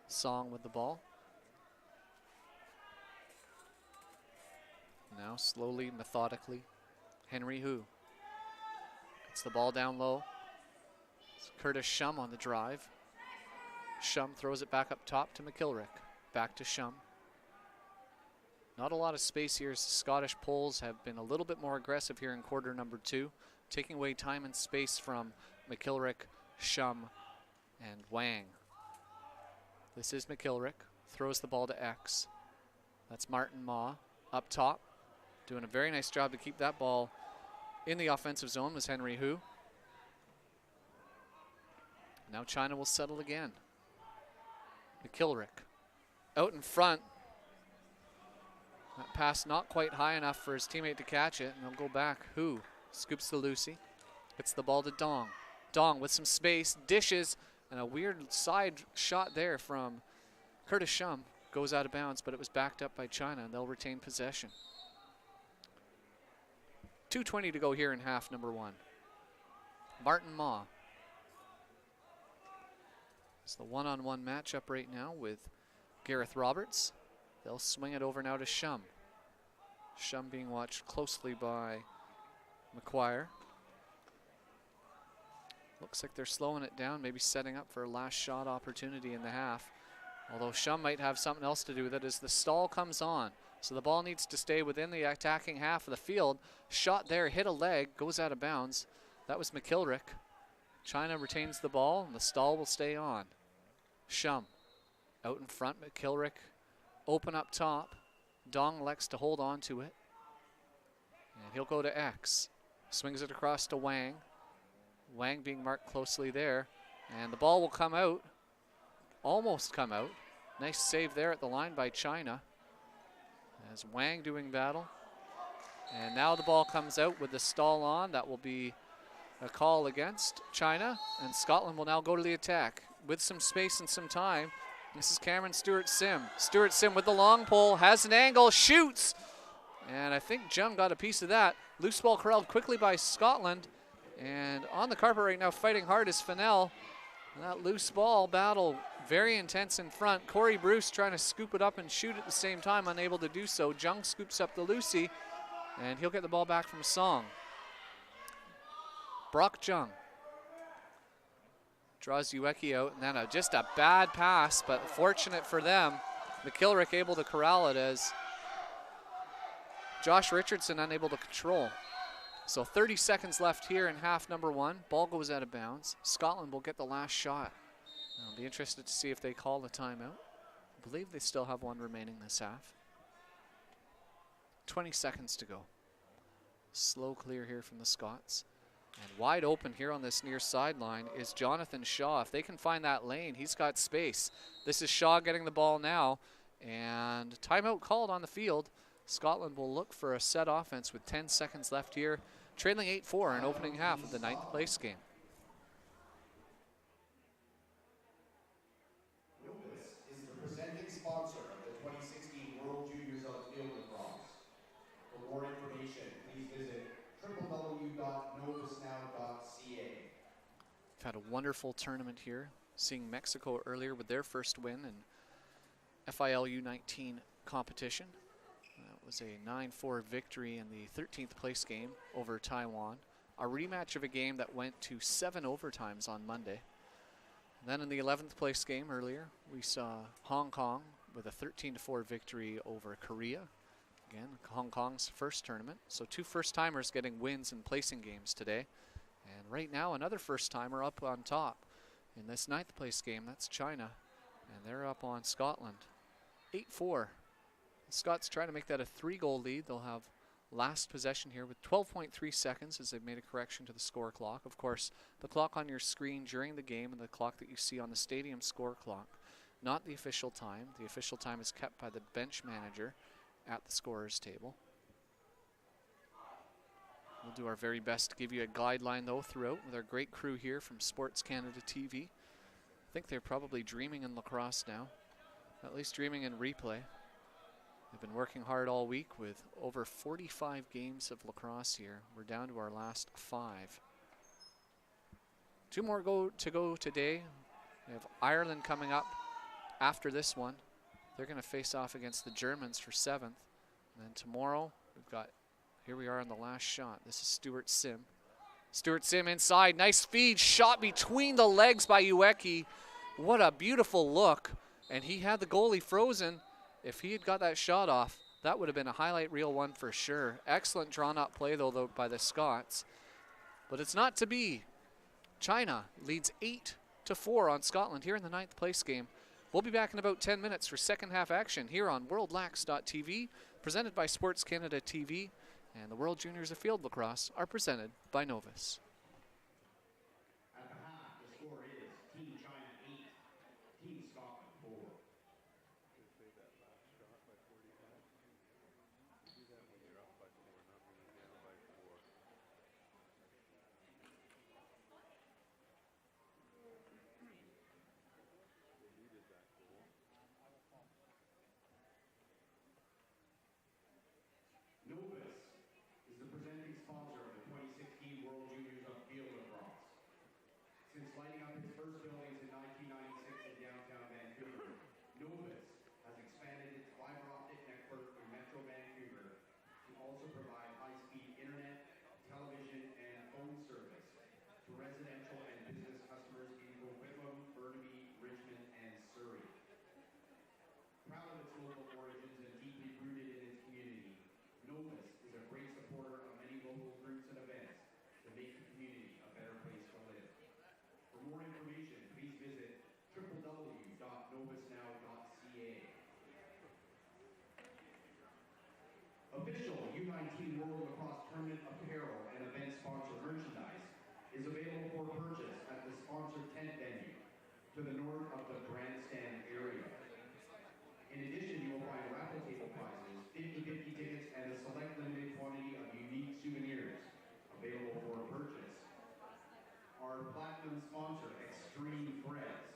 Song with the ball. Now slowly, methodically, Henry Hu. Gets the ball down low. It's Kurtis Shum on the drive. Shum throws it back up top to McIlwrick. Back to Shum. Not a lot of space here as the Scottish Poles have been a little bit more aggressive here in quarter number 2, taking away time and space from McIlwrick, Shum, and Wang. This is McIlwrick, throws the ball to X. That's Martin Ma up top, doing a very nice job to keep that ball in the offensive zone was Henry Hu. Now China will settle again. McIlwrick out in front. That pass not quite high enough for his teammate to catch it, and they'll go back. Hu scoops to Lucy. Hits the ball to Dong. Dong with some space, dishes, and a weird side shot there from Kurtis Shum. Goes out of bounds, but it was backed up by China, and they'll retain possession. 2:20 to go here in half number 1. Martin Ma. It's the one-on-one matchup right now with Gareth Roberts. They'll swing it over now to Shum. Shum being watched closely by McGuire. Looks like they're slowing it down, maybe setting up for a last shot opportunity in the half. Although Shum might have something else to do with it as the stall comes on. So the ball needs to stay within the attacking half of the field. Shot there, hit a leg, goes out of bounds. That was McIlwrick. China retains the ball, and the stall will stay on. Shum out in front, McIlwrick open up top. Dong elects to hold on to it. And he'll go to X. Swings it across to Wang. Wang being marked closely there. And the ball will come out. Almost come out. Nice save there at the line by China. As Wang doing battle. And now the ball comes out with the stall on. That will be a call against China. And Scotland will now go to the attack with some space and some time. This is Cameron Stewart-Sim. Stewart-Sim with the long pole, has an angle, shoots! And I think Jung got a piece of that. Loose ball corralled quickly by Scotland. And on the carpet right now, fighting hard is Fennell. And that loose ball battle, very intense in front. Corey Bruce trying to scoop it up and shoot at the same time, unable to do so. Jung scoops up the Lucy, and he'll get the ball back from Song. Brock Jung draws Ueki out, and then just a bad pass, but fortunate for them, McIlwrick able to corral it as Josh Richardson unable to control. So 30 seconds left here in half number 1. Ball goes out of bounds. Scotland will get the last shot. I'll be interested to see if they call the timeout. I believe they still have one remaining this half. 20 seconds to go. Slow clear here from the Scots. And wide open here on this near sideline is Jonathan Shaw. If they can find that lane, he's got space. This is Shaw getting the ball now. And timeout called on the field. Scotland will look for a set offense with 10 seconds left here, trailing 8-4 in opening half of the 9th place game. Novus is the presenting sponsor of the 2016 World Juniors of Field Lacrosse. For more information, please visit www.novusnow.ca. We've had a wonderful tournament here, seeing Mexico earlier with their first win in FIL U19 competition. That was a 9-4 victory in the 13th place game over Taiwan. A rematch of a game that went to 7 overtimes on Monday. And then in the 11th place game earlier, we saw Hong Kong with a 13-4 victory over Korea. Again, Hong Kong's first tournament. So 2 first-timers getting wins in placing games today. And right now, another first-timer up on top in this 9th place game. That's China And they're up on Scotland. 8-4. The Scots try to make that a 3-goal lead. They'll have last possession here with 12.3 seconds as they've made a correction to the score clock. Of course, the clock on your screen during the game and the clock that you see on the stadium score clock, not the official time. The official time is kept by the bench manager at the scorer's table. We'll do our very best to give you a guideline, though, throughout with our great crew here from Sports Canada TV. I think they're probably dreaming in lacrosse now, at least dreaming in replay. They've been working hard all week with over 45 games of lacrosse here. We're down to our last 5. 2 more to go today. We have Ireland coming up after this one. They're going to face off against the Germans for 7th. And then tomorrow, we've got, here we are on the last shot. This is Stuart Sim. Stuart Sim inside, nice feed, shot between the legs by Ueki. What a beautiful look. And he had the goalie frozen. If he had got that shot off, that would have been a highlight reel one for sure. Excellent drawn-up play, though, by the Scots. But it's not to be. China leads 8-4 on Scotland here in the 9th place game. We'll be back in about 10 minutes for second half action here on WorldLax.tv, presented by Sports Canada TV, and the World Juniors of Field Lacrosse are presented by Novus. At the half, the score is Team China 8, Team Scotland 4. Novus is the presenting sponsor of the 2016 World Juniors of Field Lacrosse. Since lighting up its first buildings in 1996 in downtown Vancouver, Novus has expanded its fiber optic network in Metro Vancouver to also provide high-speed internet, television, and phone service to residential and business customers in Coquitlam, Burnaby, Richmond, and Surrey. Proud of its local origins and deeply rooted in its community, Novus is a great supporter of many local groups and events to make the community a better place to live. For more information, please visit www.novusnow.ca. Official U19 World Lacrosse Tournament apparel and event sponsor merchandise is available for purchase at the sponsored tent venue to the north of the grandstand area. In addition, you will find raffle table prizes, 50/50 tickets, and a select limited quantity of unique souvenirs available for purchase. Our platinum sponsor, Extreme Threads,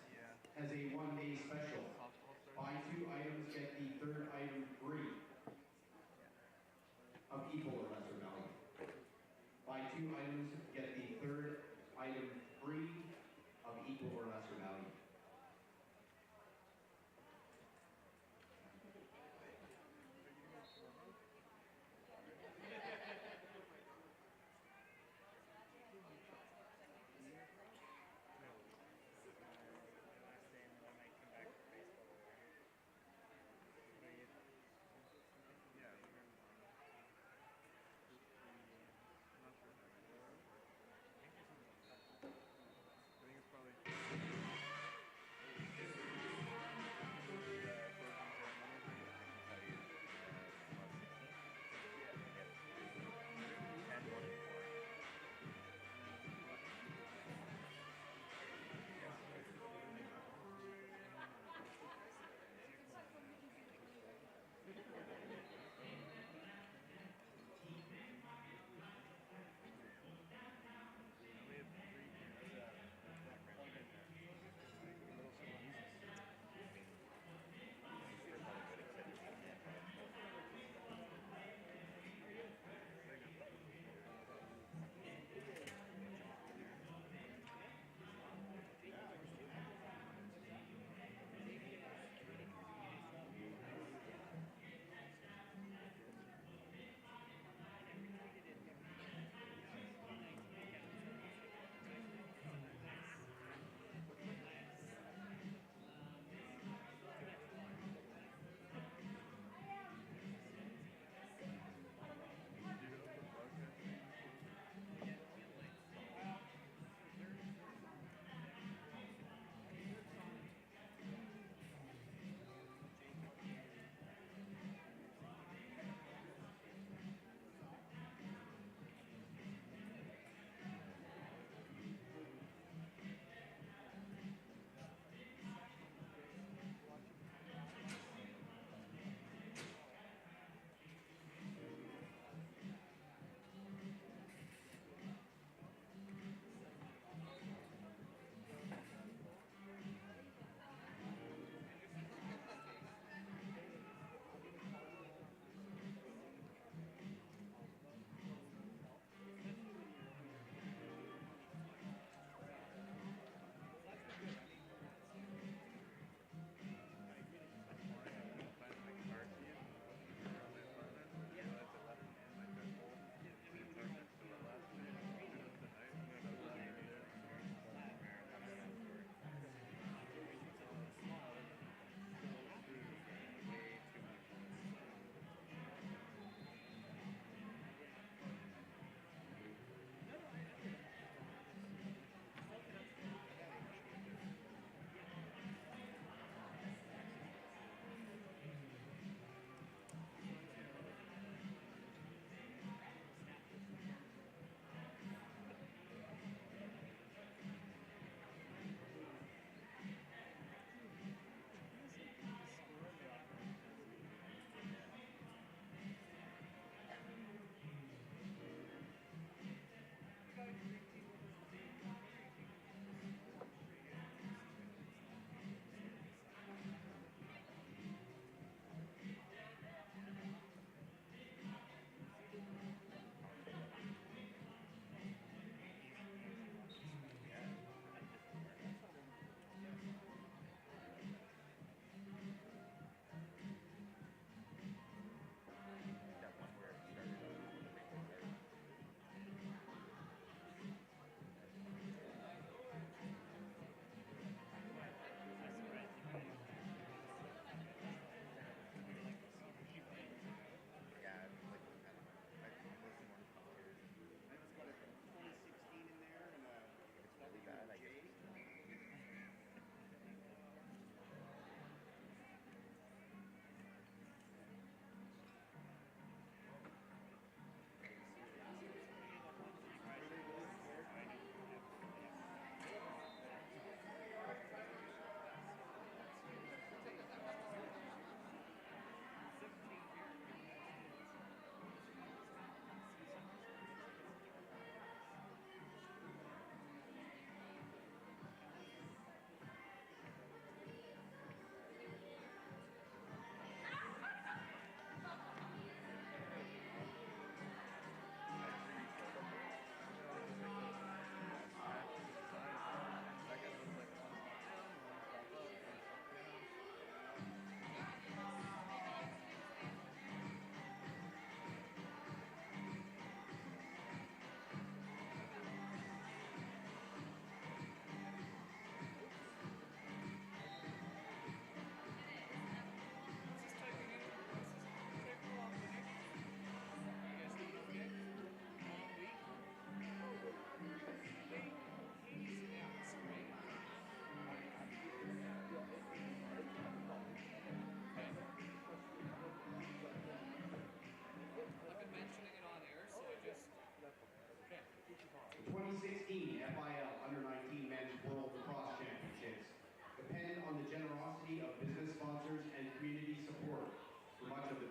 has a one-day special. Buy 2 items, get the 3rd item free of equal or lesser value. Buy 2 items, get the 3rd item free of equal or lesser value.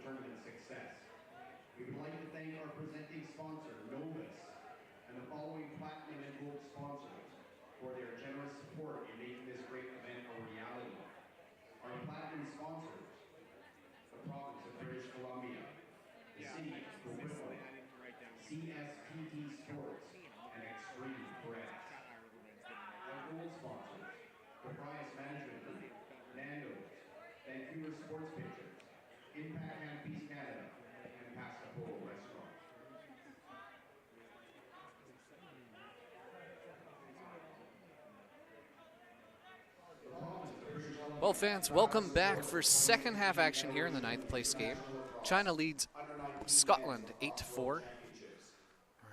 tournament success. We would like to thank our presenting sponsor, Novus, and the following platinum and gold sponsors for their generous support in making this great event a reality. Our platinum sponsors, the province of British Columbia, the city of Coquitlam, CSPT Sports, and Extreme Threats. Our gold sponsors, Kurtis Management Group, Nando's, Vancouver Sports Pictures, Impact and Peace Canada, and Pasta Polo Restaurant. Well, fans, welcome back for second half action here in the 9th place game. China leads Scotland 8-4. We're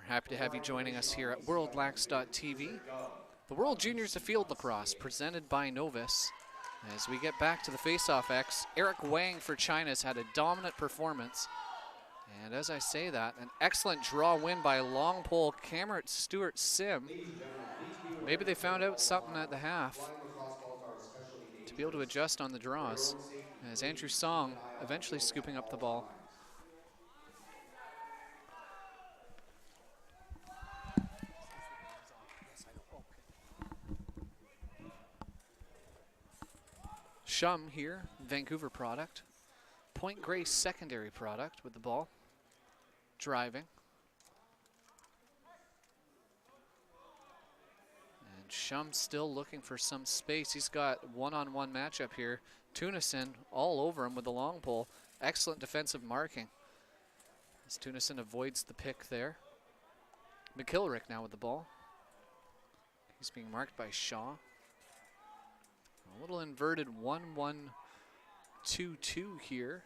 happy to have you joining us here at worldlax.tv. The World Juniors of Field Lacrosse presented by Novus. As we get back to the face-off X, Eric Wang for China has had a dominant performance. And as I say that, an excellent draw win by long pole Cameron Stewart Sim. Maybe they found out something at the half to be able to adjust on the draws, as Andrew Song eventually scooping up the ball. Shum here, Vancouver product. Point Grey secondary product with the ball. Driving. And Shum still looking for some space. He's got one-on-one matchup here. Tunison all over him with the long pole. Excellent defensive marking. As Tunison avoids the pick there. McIlwrick now with the ball. He's being marked by Shaw. A little inverted 1-1-2-2 here.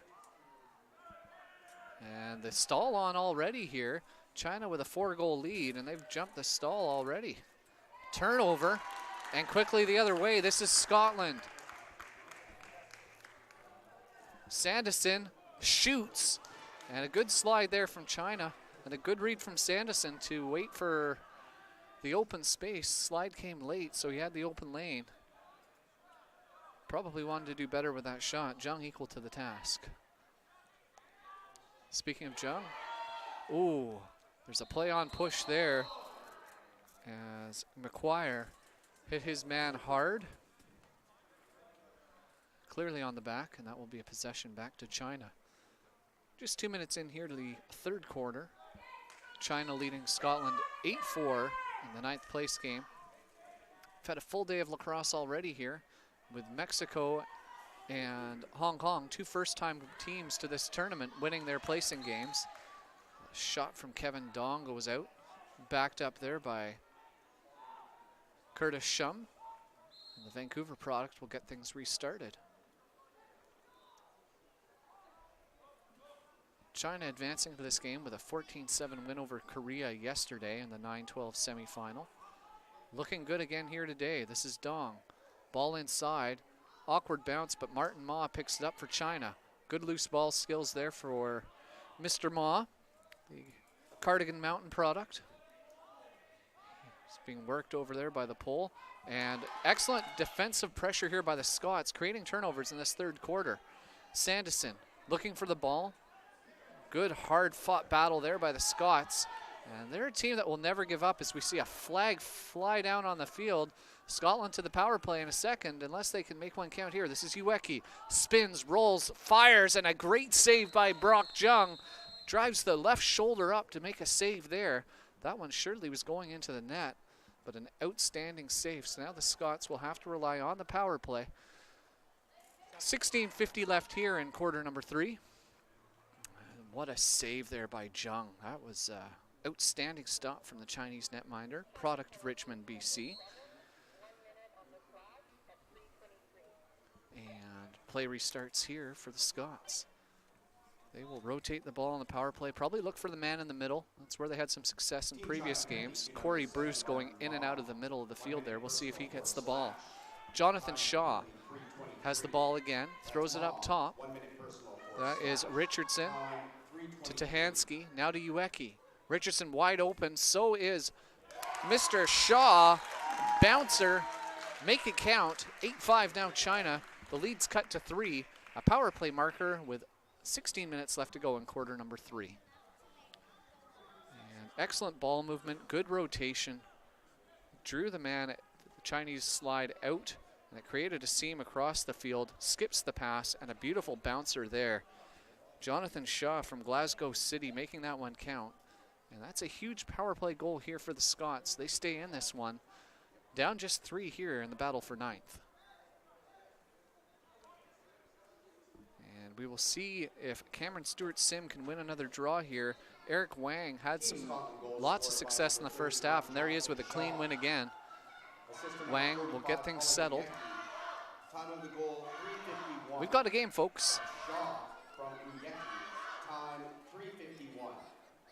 And the stall on already here. China with a 4-goal lead, and they've jumped the stall already. Turnover, and quickly the other way. This is Scotland. Sanderson shoots, and a good slide there from China, and a good read from Sanderson to wait for the open space. Slide came late, so he had the open lane. Probably wanted to do better with that shot. Zhang equal to the task. Speaking of Zhang, ooh, there's a play on push there as McGuire hit his man hard. Clearly on the back, and that will be a possession back to China. Just 2 minutes in here to the third quarter. China leading Scotland 8-4 in the 9th place game. We've had a full day of lacrosse already here, with Mexico and Hong Kong, 2 first-time teams to this tournament, winning their placing games. A shot from Kevin Dong goes out, backed up there by Kurtis Shum. And the Vancouver product will get things restarted. China advancing to this game with a 14-7 win over Korea yesterday in the 9-12 semifinal. Looking good again here today. This is Dong. Ball inside, awkward bounce, but Martin Ma picks it up for China. Good loose ball skills there for Mr. Ma, the Cardigan Mountain product. It's being worked over there by the pole. And excellent defensive pressure here by the Scots, creating turnovers in this third quarter. Sanderson looking for the ball. Good hard fought battle there by the Scots. And they're a team that will never give up as we see a flag fly down on the field. Scotland to the power play in a second, unless they can make one count here. This is Ueki. Spins, rolls, fires, and a great save by Brock Zhang. Drives the left shoulder up to make a save there. That one surely was going into the net, but an outstanding save. So now the Scots will have to rely on the power play. 16:50 left here in quarter number 3. And what a save there by Zhang. That was outstanding stop from the Chinese netminder, product of Richmond, BC. And play restarts here for the Scots. They will rotate the ball on the power play, probably look for the man in the middle. That's where they had some success in previous games. Corey Bruce going in and out of the middle of the field there. We'll see if he gets the ball. Jonathan Shaw has the ball again, throws it up top. That is Richardson to Tahansky, now to Ueki. Richardson wide open, so is Mr. Shaw. Bouncer, make it count. 8-5 now China. The lead's cut to 3. A power play marker with 16 minutes left to go in quarter number 3. And excellent ball movement, good rotation. Drew the man at the Chinese slide out, and it created a seam across the field, skips the pass, and a beautiful bouncer there. Jonathan Shaw from Glasgow City making that one count. And that's a huge power play goal here for the Scots. They stay in this one. Down just 3 here in the battle for 9th. And we will see if Cameron Stewart-Sim can win another draw here. Eric Wang had lots of success in the first half, and there he is with a clean win again. Wang will get things settled. We've got a game, folks.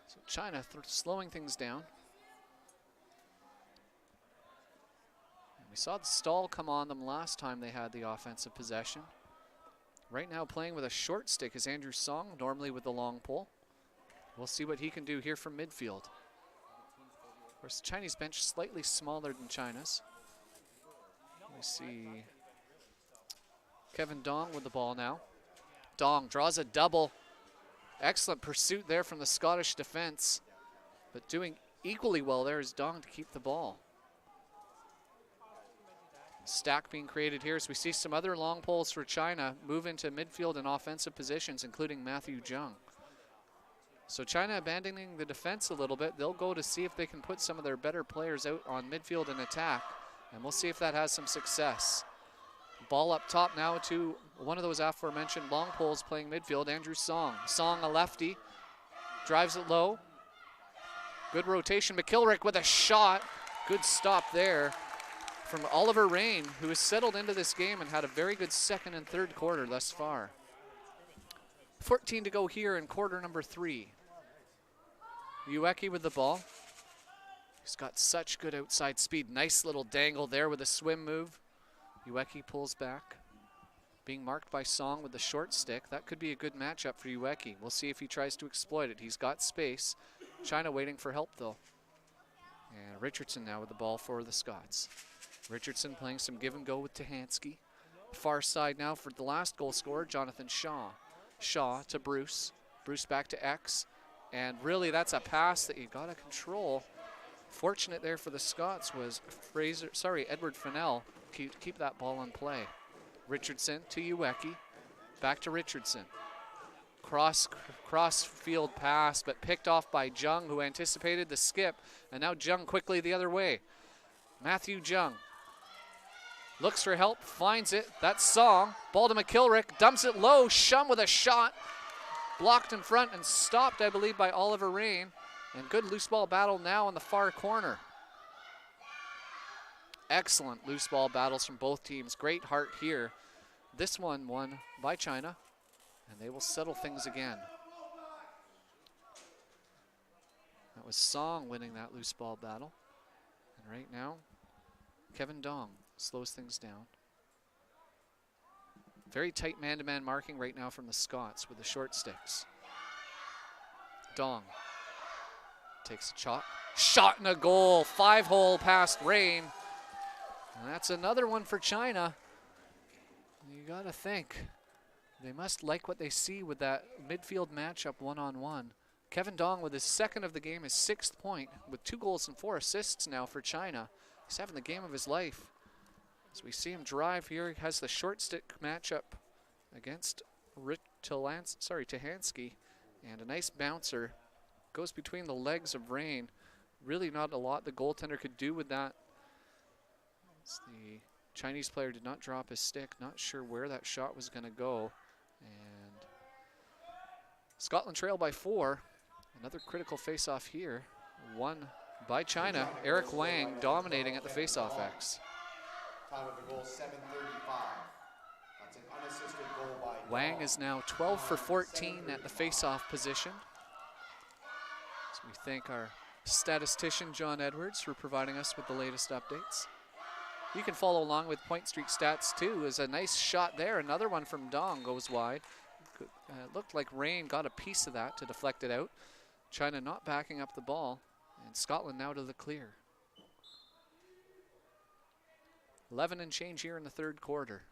So China slowing things down. And we saw the stall come on them last time they had the offensive possession. Right now playing with a short stick is Andrew Song, normally with the long pole. We'll see what he can do here from midfield. Of course, the Chinese bench slightly smaller than China's. We see Kevin Dong with the ball now. Dong draws a double. Excellent pursuit there from the Scottish defense, but doing equally well there is Dong to keep the ball. Stack being created here as we see some other long poles for China move into midfield and offensive positions, including Matthew Jung. So China abandoning the defense a little bit. They'll go to see if they can put some of their better players out on midfield and attack, and we'll see if that has some success. Ball up top now to one of those aforementioned long poles playing midfield, Andrew Song. Song, a lefty, drives it low. Good rotation. McIlwrick with a shot. Good stop there from Oliver Rain, who has settled into this game and had a very good second and third quarter thus far. 14 to go here in quarter number 3. Ueki with the ball. He's got such good outside speed. Nice little dangle there with a swim move. Ueki pulls back. Being marked by Song with the short stick. That could be a good matchup for Ueki. We'll see if he tries to exploit it. He's got space. China waiting for help though. And Richardson now with the ball for the Scots. Richardson playing some give and go with Tahansky. Far side now for the last goal scorer, Jonathan Shaw. Shaw to Bruce. Bruce back to X. And really that's a pass that you gotta control. Fortunate there for the Scots was Edward Fennell to keep that ball in play. Richardson to Ueki. Back to Richardson. Cross field pass, but picked off by Jung, who anticipated the skip. And now Jung quickly the other way. Matthew Jung looks for help, finds it. That's Song. Ball to McIlwrick, dumps it low. Shum with a shot. Blocked in front and stopped, I believe, by Oliver Rain. And good loose ball battle now in the far corner. Excellent loose ball battles from both teams. Great heart here. This one won by China, and they will settle things again. That was Song winning that loose ball battle. And right now, Kevin Dong slows things down. Very tight man-to-man marking right now from the Scots with the short sticks. Dong takes a shot. Shot and a goal. 5-hole past Rain. And that's another one for China. You gotta think. They must like what they see with that midfield matchup one-on-one. Kevin Dong with his second of the game, his 6th point, with 2 goals and 4 assists now for China. He's having the game of his life. As we see him drive here, he has the short stick matchup against Tahansky. And a nice bouncer. Goes between the legs of Rain. Really not a lot the goaltender could do with that. The Chinese player did not drop his stick. Not sure where that shot was going to go. And Scotland trail by 4. Another critical face-off here. Won by China. Eric Wang dominating at the face-off X. Time of the goal, 7:35. That's an unassisted goal by Wang is now 12 for 14 at the face-off position. So we thank our statistician, John Edwards, for providing us with the latest updates. You can follow along with Point Street Stats too. Is a nice shot there. Another one from Dong goes wide. It looked like Rain got a piece of that to deflect it out. China not backing up the ball. And Scotland now to the clear. 11 and change here in the third quarter.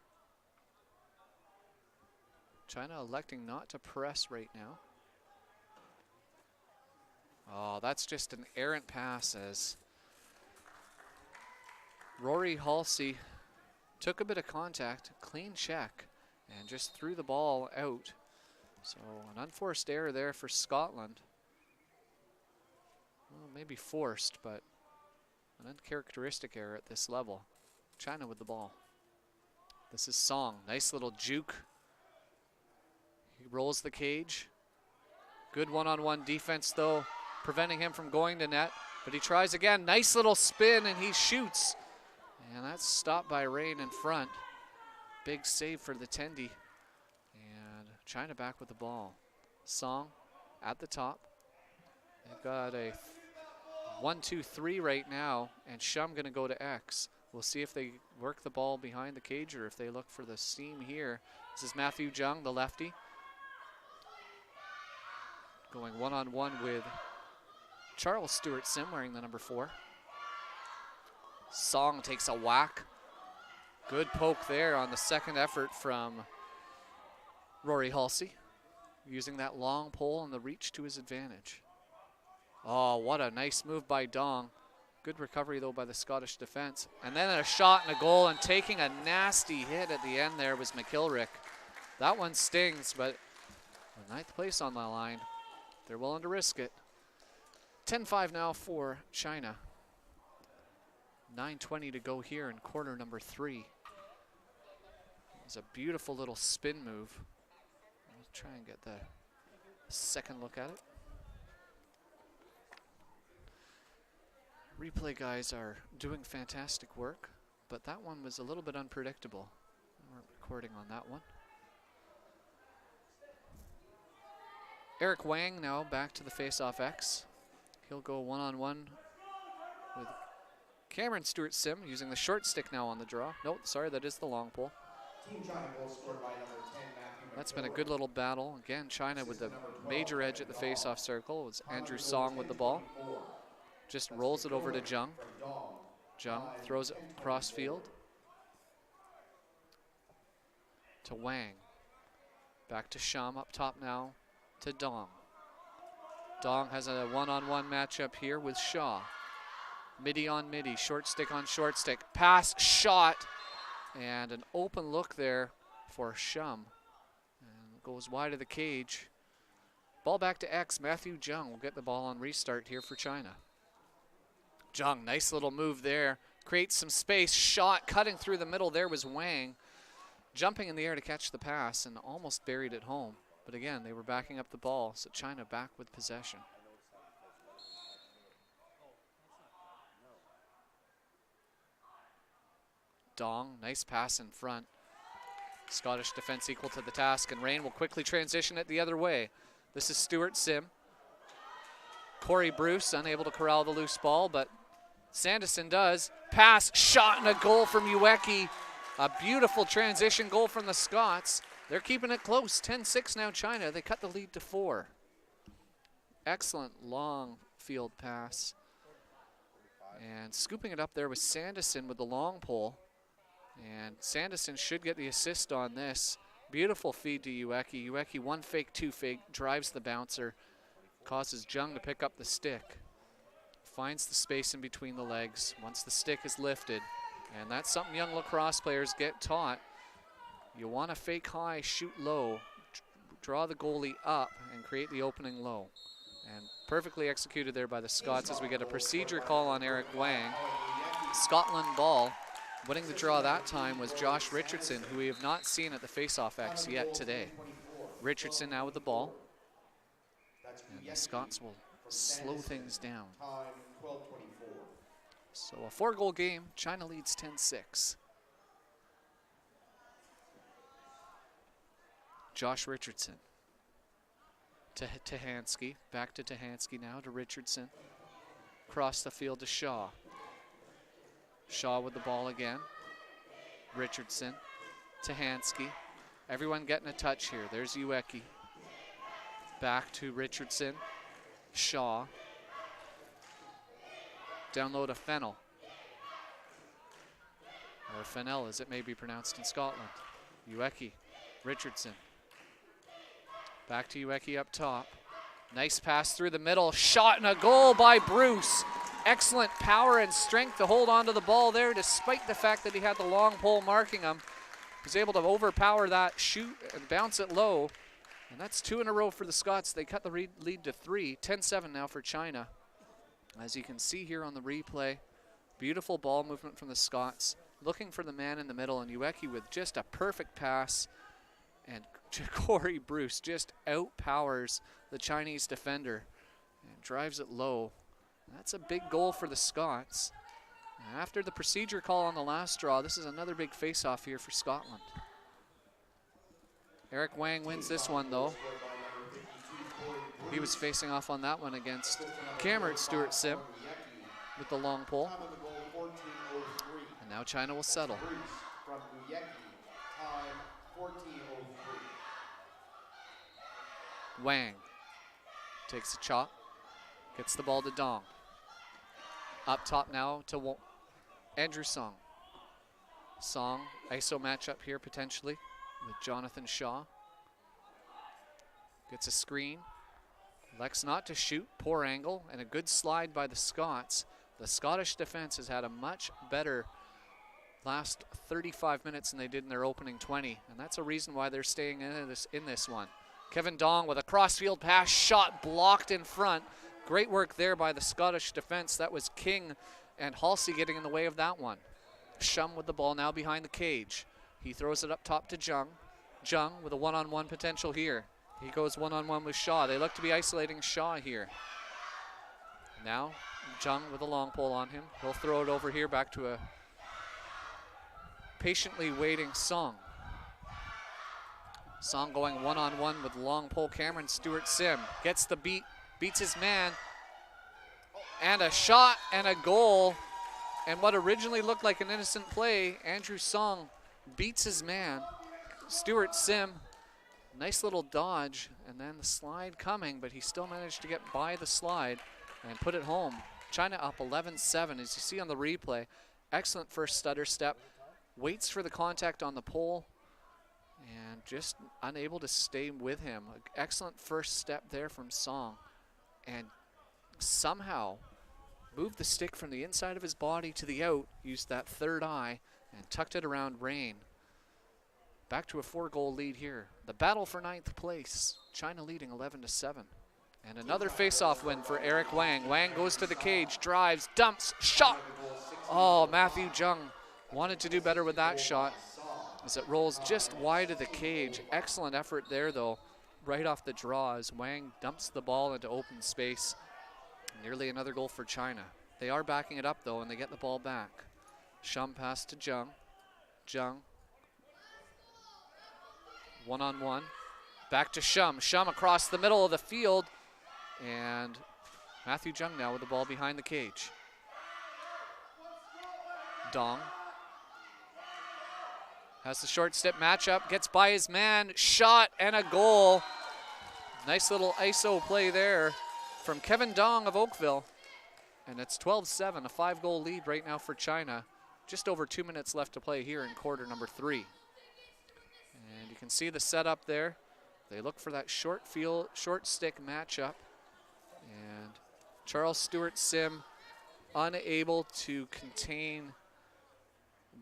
China electing not to press right now. Oh, that's just an errant pass as Rory Halsey took a bit of contact, clean check, and just threw the ball out. So an unforced error there for Scotland. Well, maybe forced, but an uncharacteristic error at this level. China with the ball. This is Song, nice little juke. He rolls the cage. Good one-on-one defense though, preventing him from going to net, but he tries again. Nice little spin and he shoots. And that's stopped by Rain in front. Big save for the Tendy. And China back with the ball. Song at the top. They've got a 1-2-3 right now, and Shum gonna go to X. We'll see if they work the ball behind the cage or if they look for the seam here. This is Matthew Jung, the lefty. Going one-on-one with Charles Stewart Sim wearing the number 4. Song takes a whack. Good poke there on the second effort from Rory Halsey, using that long pole and the reach to his advantage. Oh, what a nice move by Dong. Good recovery though by the Scottish defense. And then a shot and a goal, and taking a nasty hit at the end there was McIlwrick. That one stings, but with 9th place on the line, they're willing to risk it. 10-5 now for China. 9:20 to go here in quarter number 3. It's a beautiful little spin move. Let's try and get the second look at it. Replay guys are doing fantastic work, but that one was a little bit unpredictable. We weren't recording on that one. Eric Wang now back to the face-off X. He'll go one-on-one with Cameron Stewart Sim using the short stick now on the draw. Nope, sorry, that is the long pole. Team China goal scored by number 10, Matthew That's been a good little battle. Again, China with the major edge at the face-off circle. It was Andrew Song with the ball. Just rolls it over to Jung. Jung throws it cross field to Wang. Back to Shum up top now to Dong. Dong has a one-on-one matchup here with Shaw. Midi on midi, short stick on short stick. Pass, shot, and an open look there for Shum. And goes wide of the cage. Ball back to X. Matthew Jung will get the ball on restart here for China. Jung, nice little move there. Creates some space. Shot cutting through the middle. There was Wang. Jumping in the air to catch the pass and almost buried it home. But again, they were backing up the ball, so China back with possession. Dong, nice pass in front. Scottish defense equal to the task, and Rain will quickly transition it the other way. This is Stewart Sim. Corey Bruce unable to corral the loose ball, but Sanderson does. Pass, shot, and a goal from Ueki. A beautiful transition goal from the Scots. They're keeping it close. 10-6 now China. They cut the lead to 4. Excellent long field pass. And scooping it up there was Sanderson with the long pole. And Sanderson should get the assist on this. Beautiful feed to Ueki. Ueki, 1 fake, 2 fake, drives the bouncer. Causes Jung to pick up the stick. Finds the space in between the legs once the stick is lifted. And that's something young lacrosse players get taught. You want to fake high, shoot low, draw the goalie up, and create the opening low. And perfectly executed there by the Scots as we get a procedure call on Eric Wang. Scotland ball. Winning the draw that time was Josh Richardson, who we have not seen at the face-off X yet today. Richardson now with the ball. And the Scots will slow things down. So a 4-goal game. China leads 10-6. Josh Richardson to Tahansky. Back to Tahansky now to Richardson. Across the field to Shaw. Shaw with the ball again. Richardson. Tahansky. Everyone getting a touch here. There's Ueki. Back to Richardson. Shaw. Down low to Fennell. Or Fennell as it may be pronounced in Scotland. Ueki. Richardson. Back to Ueki up top. Nice pass through the middle. Shot and a goal by Bruce. Excellent power and strength to hold on to the ball there despite the fact that he had the long pole marking him. He was able to overpower that, shoot, and bounce it low. And that's 2 in a row for the Scots. They cut the lead to 3. 10-7 now for China. As you can see here on the replay, beautiful ball movement from the Scots. Looking for the man in the middle, and Ueki with just a perfect pass. And Corey Bruce just outpowers the Chinese defender and drives it low. That's a big goal for the Scots. And after the procedure call on the last draw, this is another big face-off here for Scotland. Eric Wang wins this one, though. He was facing off on that one against Cameron Stewart Sim with the long pole. And now China will settle. Wang takes a chop, gets the ball to Dong. Up top now to Andrew Song. Song, ISO matchup here potentially with Jonathan Shaw. Gets a screen. Elects not to shoot, poor angle, and a good slide by the Scots. The Scottish defense has had a much better last 35 minutes than they did in their opening 20, and that's a reason why they're staying in this one. Kevin Dong with a crossfield pass, shot blocked in front. Great work there by the Scottish defense. That was King and Halsey getting in the way of that one. Shum with the ball now behind the cage. He throws it up top to Jung. Jung with a one-on-one potential here. He goes one-on-one with Shaw. They look to be isolating Shaw here. Now Jung with a long pole on him. He'll throw it over here back to a patiently waiting Song. Song going one-on-one with long pole Cameron Stewart Sim. Gets the beat, beats his man. And a shot and a goal. And what originally looked like an innocent play, Andrew Song beats his man. Stewart Sim, nice little dodge, and then the slide coming, but he still managed to get by the slide and put it home. China up 11-7, as you see on the replay. Excellent first stutter step. Waits for the contact on the pole and just unable to stay with him. Excellent first step there from Song, and somehow moved the stick from the inside of his body to the out, used that third eye, and tucked it around Rain. Back to a 4-goal lead here. The battle for 9th place. China leading 11-7. And another face-off win for Eric Wang. Wang goes to the cage, drives, dumps, shot. Oh, Matthew Jung wanted to do better with that shot as it rolls just wide of the cage. Excellent effort there, though, right off the draw as Wang dumps the ball into open space. Nearly another goal for China. They are backing it up, though, and they get the ball back. Shum pass to Jung. Jung. One-on-one. Back to Shum. Shum across the middle of the field. And Matthew Jung now with the ball behind the cage. Dong. Has the short step matchup. Gets by his man. Shot and a goal. Nice little ISO play there from Kevin Dong of Oakville. And it's 12-7, a 5-goal lead right now for China. Just over 2 minutes left to play here in quarter number 3. And you can see the setup there. They look for that short stick matchup. And Charles Stewart Sim unable to contain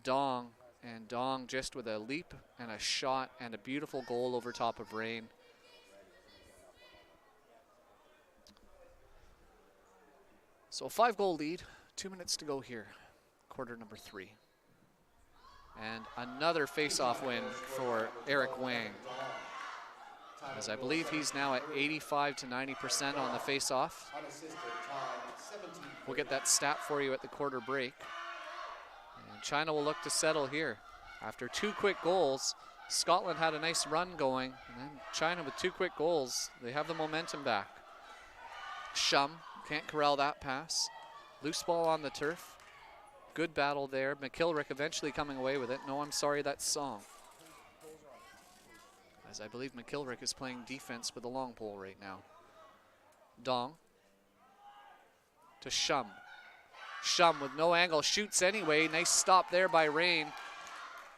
Dong. And Dong just with a leap and a shot and a beautiful goal over top of Rain. So a 5-goal lead, 2 minutes to go here, quarter number 3. And another face-off win for Eric Wang, as I believe he's now at 85 to 90% on the face-off. We'll get that stat for you at the quarter break. And China will look to settle here. After 2 quick goals, Scotland had a nice run going, and then China with 2 quick goals, they have the momentum back. Shum can't corral that pass. Loose ball on the turf. Good battle there. McIlwrick eventually coming away with it. No, I'm sorry, that's Song. As I believe McIlwrick is playing defense with a long pole right now. Dong. To Shum. Shum with no angle, shoots anyway. Nice stop there by Rain.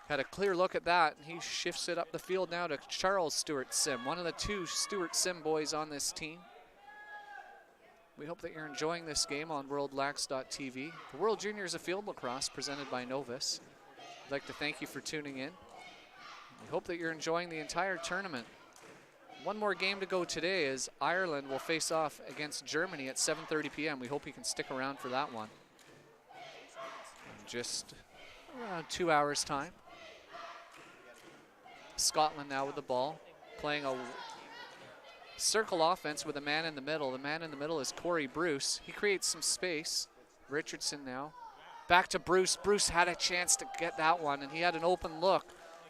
Had a clear look at that, and he shifts it up the field now to Charles Stewart-Sim, one of the 2 Stewart-Sim boys on this team. We hope that you're enjoying this game on worldlax.tv. The World Juniors of Field Lacrosse presented by Novus. I'd like to thank you for tuning in. We hope that you're enjoying the entire tournament. One more game to go today as Ireland will face off against Germany at 7:30 p.m. We hope you can stick around for that one. In just around 2 hours' time. Scotland now with the ball, playing a circle offense with a man in the middle. The man in the middle is Corey Bruce. He creates some space. Richardson now. Back to Bruce. Bruce had a chance to get that one, and he had an open look,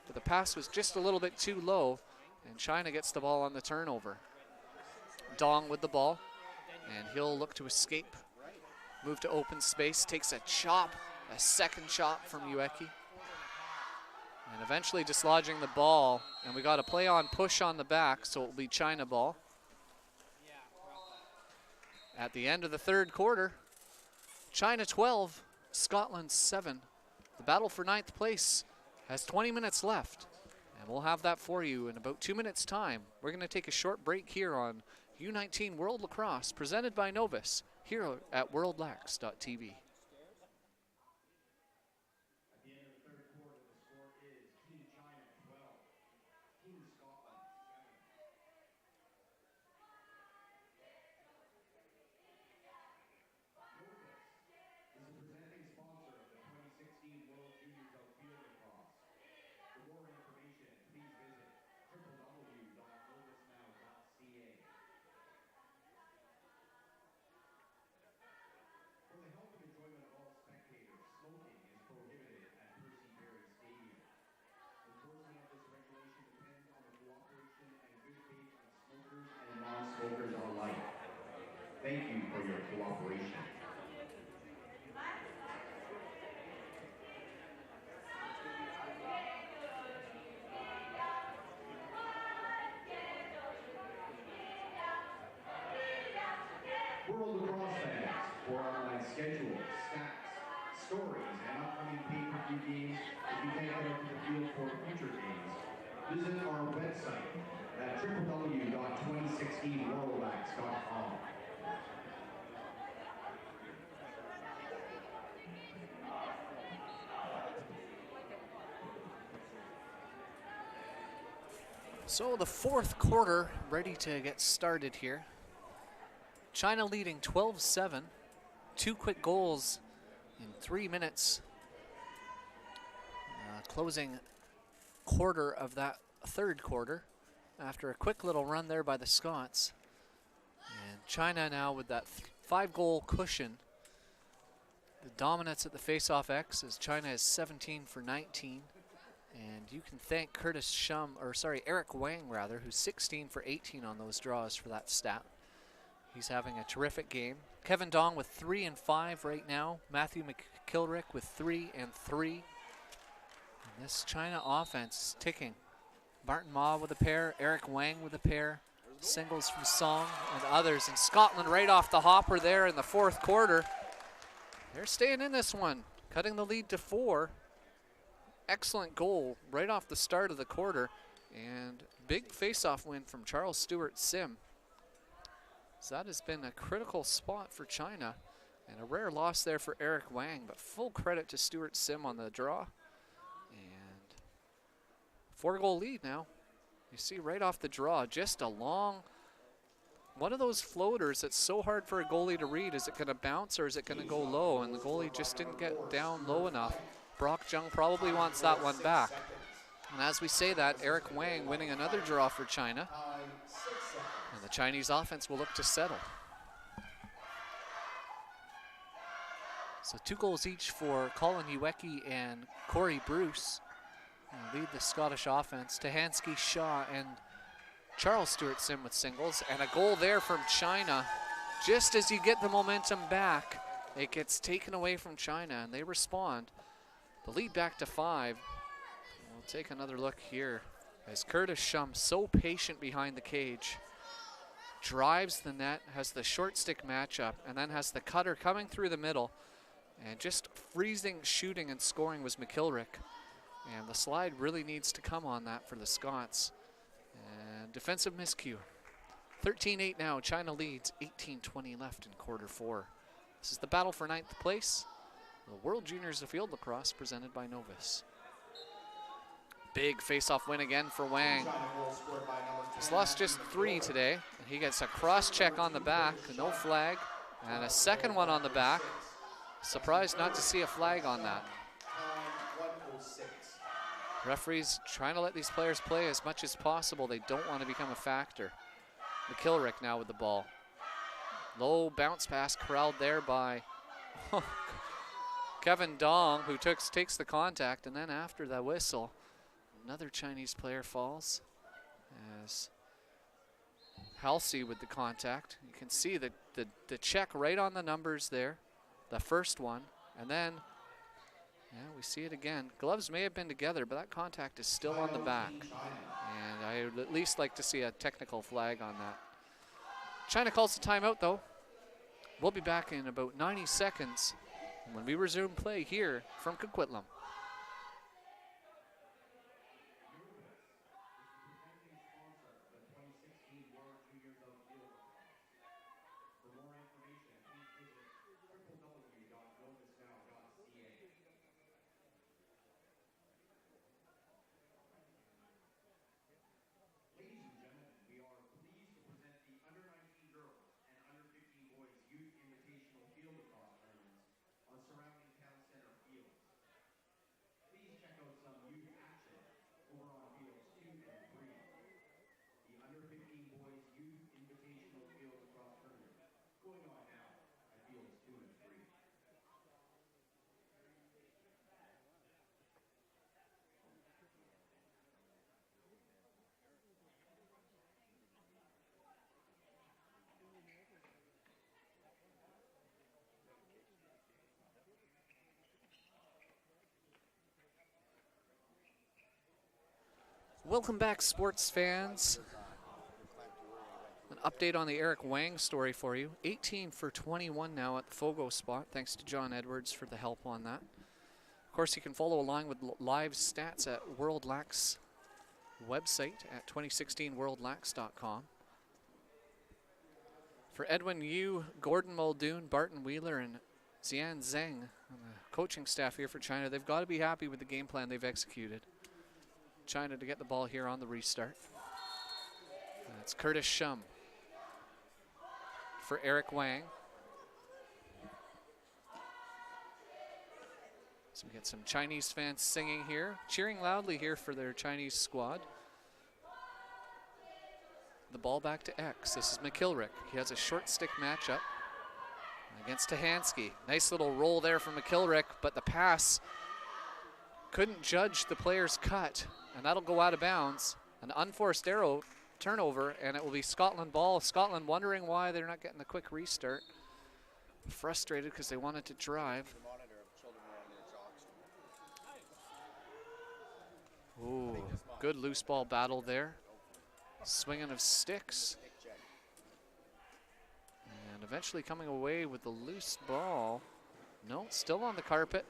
but the pass was just a little bit too low, and China gets the ball on the turnover. Dong with the ball, and he'll look to escape. Move to open space, takes a chop, a second chop from Ueki. And eventually dislodging the ball, and we got a play on push on the back, so it will be China ball. At the end of the 3rd quarter, China 12, Scotland 7. The battle for 9th place has 20 minutes left, and we'll have that for you in about 2 minutes' time. We're going to take a short break here on U19 World Lacrosse, presented by Novus, here at worldlax.tv. Smokers alike. Thank you for your cooperation. World Lacrosse fans, for online schedules, stats, stories, and upcoming pay-per-view games, if you can't get out to the field for future games, visit our website at www.2016worldlax.com. So the 4th quarter ready to get started here. China leading 12-7. 2 quick goals in 3 minutes. Closing quarter of that 3rd quarter after a quick little run there by the Scots. And China now with that 5-goal cushion. The dominance at the face-off X as China is 17 for 19. And you can thank Eric Wang rather, who's 16 for 18 on those draws for that stat. He's having a terrific game. Kevin Dong with 3 and 5 right now. Matthew McIlwrick with 3 and 3. And this China offense is ticking. Martin Ma with a pair, Eric Wang with a pair, singles from Song and others. And Scotland right off the hopper there in the 4th quarter. They're staying in this one, cutting the lead to 4. Excellent goal right off the start of the quarter, and big face-off win from Charles Stewart-Sim. So that has been a critical spot for China, and a rare loss there for Eric Wang, but full credit to Stewart-Sim on the draw. And 4-goal lead now. You see right off the draw, just a long, one of those floaters that's so hard for a goalie to read. Is it going to bounce or is it going to go low? And the goalie just didn't get down low enough. Brock Jung probably wants that one back. And as we say that, Eric Wang winning another draw for China. And the Chinese offense will look to settle. So 2 goals each for Colin Ueki and Corey Bruce. Lead the Scottish offense. Tahansky, Shaw, and Charles Stewart-Sim with singles. And a goal there from China. Just as you get the momentum back, it gets taken away from China, and they respond. The lead back to 5. We'll take another look here as Kurtis Shum, so patient behind the cage, drives the net, has the short stick matchup, and then has the cutter coming through the middle. And just freezing, shooting, and scoring was McIlwrick. And the slide really needs to come on that for the Scots. And defensive miscue. 13-8 now. China leads. 18-20 left in quarter 4. This is the battle for 9th place. The World Juniors of Field Lacrosse presented by Novus. Big face-off win again for Wang. He's lost just 3 today. And he gets a cross-check on the back, no flag, and a second one on the back. Surprised not to see a flag on that. Referees trying to let these players play as much as possible. They don't want to become a factor. McIlwrick now with the ball. Low bounce pass corralled there by Kevin Dong, who takes the contact, and then after that whistle, another Chinese player falls as Halsey with the contact. You can see the check right on the numbers there, the first one, and then yeah, we see it again. Gloves may have been together, but that contact is still on the back. And I would at least like to see a technical flag on that. China calls the timeout though. We'll be back in about 90 seconds when we resume play here from Coquitlam. Welcome back, sports fans. An update on the Eric Wang story for you. 18 for 21 now at the Fogo spot, thanks to John Edwards for the help on that. Of course, you can follow along with live stats at World Lax website at 2016worldlax.com. For Edwin Yu, Gordon Muldoon, Barton Wheeler, and Xian Zheng on the coaching staff here for China, they've got to be happy with the game plan they've executed. China to get the ball here on the restart. That's Kurtis Shum for Eric Wang. So we get some Chinese fans singing here, cheering loudly here for their Chinese squad. The ball back to X. This is McIlwrick. He has a short stick matchup against Tahansky. Nice little roll there from McIlwrick, but the pass couldn't judge the player's cut, and that'll go out of bounds. An unforced arrow turnover, and it will be Scotland ball. Scotland wondering why they're not getting the quick restart. Frustrated because they wanted to drive. Ooh, good loose ball battle there. Swinging of sticks. And eventually coming away with the loose ball. No, still on the carpet.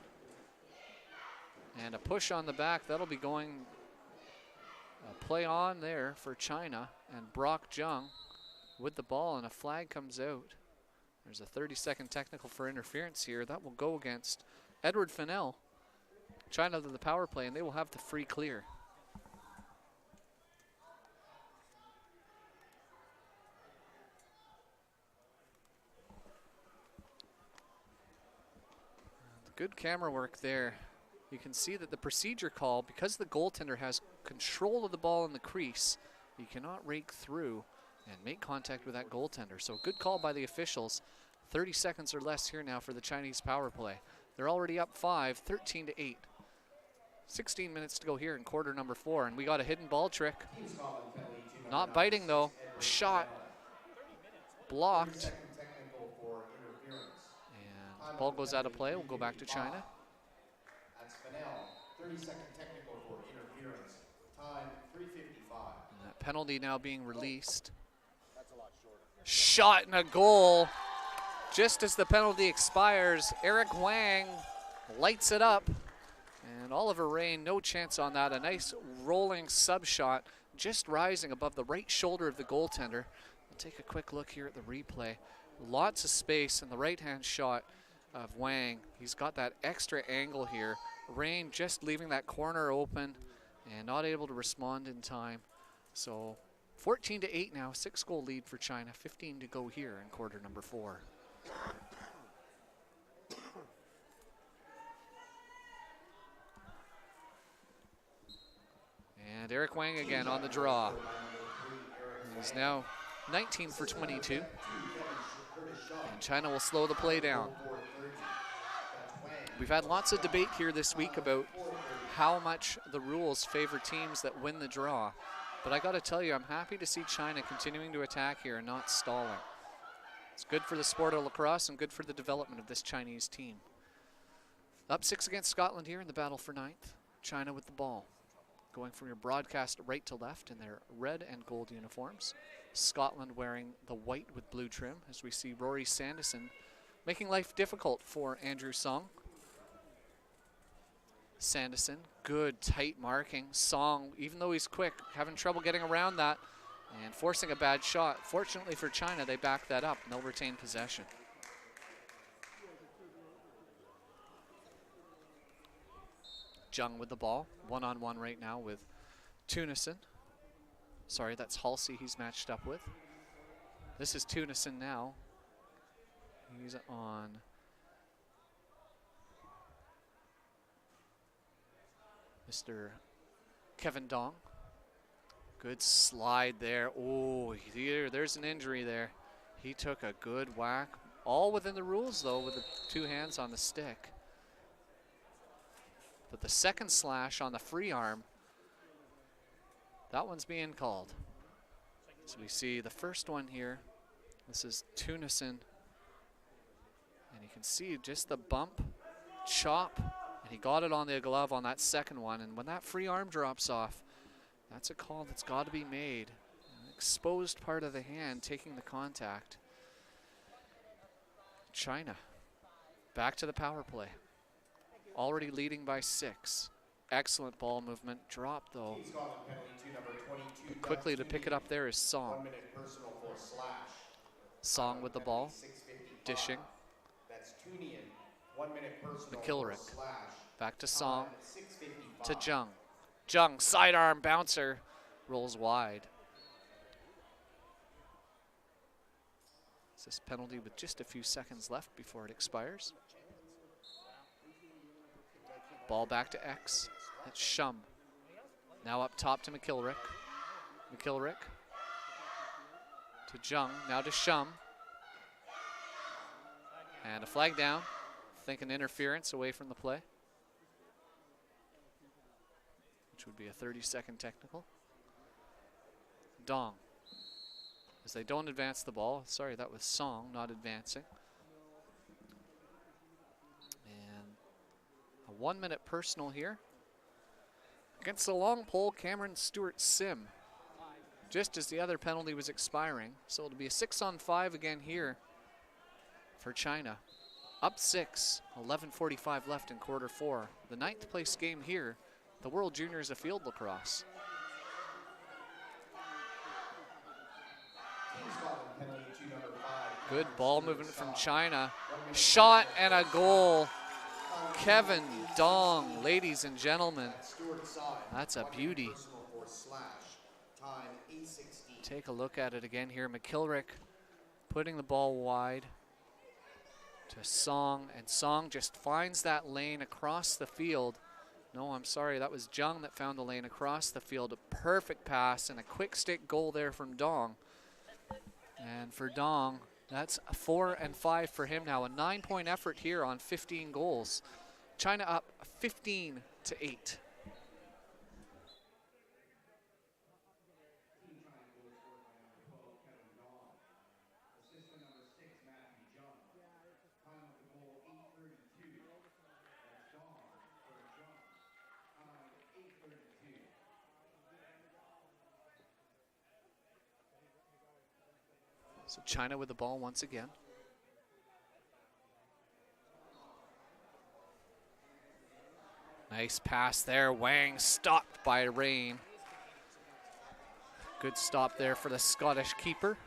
And a push on the back. That'll be going a play on there for China. And Brock Jung with the ball, and a flag comes out. There's a 30-second technical for interference here. That will go against Edward Fennell. China to the power play, and they will have the free clear. Good camera work there. You can see that the procedure call, because the goaltender has control of the ball in the crease, you cannot rake through and make contact with that goaltender. So good call by the officials. 30 seconds or less here now for the Chinese power play. They're already up 5, 13-8. 16 minutes to go here in quarter number 4, and we got a hidden ball trick. Not biting though, shot, blocked. And the ball goes out of play, we'll go back to China. That's Fennell, 30-second technical for interference, time 3:55. And that penalty now being released. Shot and a goal. Just as the penalty expires, Eric Wang lights it up. And Oliver Rain, no chance on that. A nice rolling sub shot, just rising above the right shoulder of the goaltender. We'll take a quick look here at the replay. Lots of space in the right-hand shot of Wang. He's got that extra angle here. Rain just leaving that corner open and not able to respond in time. So 14-8 now, 6-goal lead for China. 15 to go here in quarter number 4. And Eric Wang again on the draw. He's now 19 for 22. And China will slow the play down. We've had lots of debate here this week about how much the rules favor teams that win the draw. But I got to tell you, I'm happy to see China continuing to attack here and not stalling. It's good for the sport of lacrosse and good for the development of this Chinese team. Up 6 against Scotland here in the battle for 9th. China with the ball. Going from your broadcast right to left in their red and gold uniforms. Scotland wearing the white with blue trim, as we see Rory Sanderson making life difficult for Andrew Song. Sanderson, good tight marking. Song, even though he's quick, having trouble getting around that and forcing a bad shot. Fortunately for China, they back that up and they'll retain possession. Jung with the ball, one-on-one right now with Tunison. Sorry, that's Halsey he's matched up with. This is Tunison now. He's on Mr. Kevin Dong. Good slide there. Oh, there's an injury there. He took a good whack. All within the rules, though, with the 2 hands on the stick. But the second slash on the free arm, that one's being called. So we see the first one here. This is Tunison. And you can see just the bump, chop, and he got it on the glove on that second one. And when that free arm drops off, that's a call that's got to be made. An exposed part of the hand taking the contact. China back to the power play. Already leading by 6. Excellent ball movement. Drop though. Quickly to pick it up there is Song. Song with the ball. Dishing. McIlwrick. Back to Song. To Jung. Jung, sidearm bouncer. Rolls wide. Is this penalty with just a few seconds left before it expires? Ball back to X. That's Shum. Now up top to McIlwrick. McIlwrick to Jung. Now to Shum. And a flag down. Think an interference away from the play, which would be a 30-second technical. Dong. As they don't advance the ball. Sorry, that was Song not advancing. 1-minute personal here. Against the long pole, Cameron Stewart-Sim. Just as the other penalty was expiring. So it'll be a 6-on-5 again here for China. Up 6, 11:45 left in quarter 4. The 9th place game here, the World Juniors of Field Lacrosse. Good ball movement from China. Shot and a goal. Kevin Dong, ladies and gentlemen. That's a beauty. Take a look at it again here. McIlwrick putting the ball wide to Song, and Song just finds that lane across the field. No, I'm sorry, that was Jung that found the lane across the field. A perfect pass and a quick stick goal there from Dong. And for Dong, that's a 4 and 5 for him now. A 9-point effort here on 15 goals. China up 15-8. So China with the ball once again. Nice pass there. Wang stopped by Rain. Good stop there for the Scottish keeper.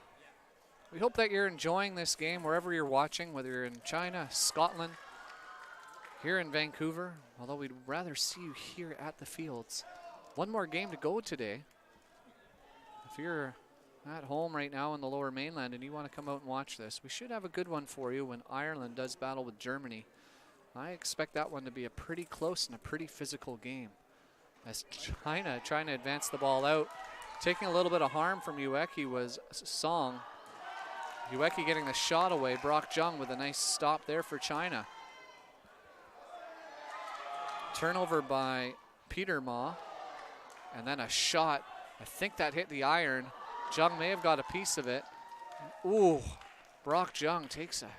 We hope that you're enjoying this game wherever you're watching, whether you're in China, Scotland, here in Vancouver, although we'd rather see you here at the fields. One more game to go today. If you're at home right now in the Lower Mainland and you want to come out and watch this, we should have a good one for you when Ireland does battle with Germany. I expect that one to be a pretty close and a pretty physical game. As China trying to advance the ball out. Taking a little bit of harm from Ueki was Song. Ueki getting the shot away. Brock Jung with a nice stop there for China. Turnover by Peter Ma. And then a shot. I think that hit the iron. Jung may have got a piece of it. Ooh, Brock Jung takes a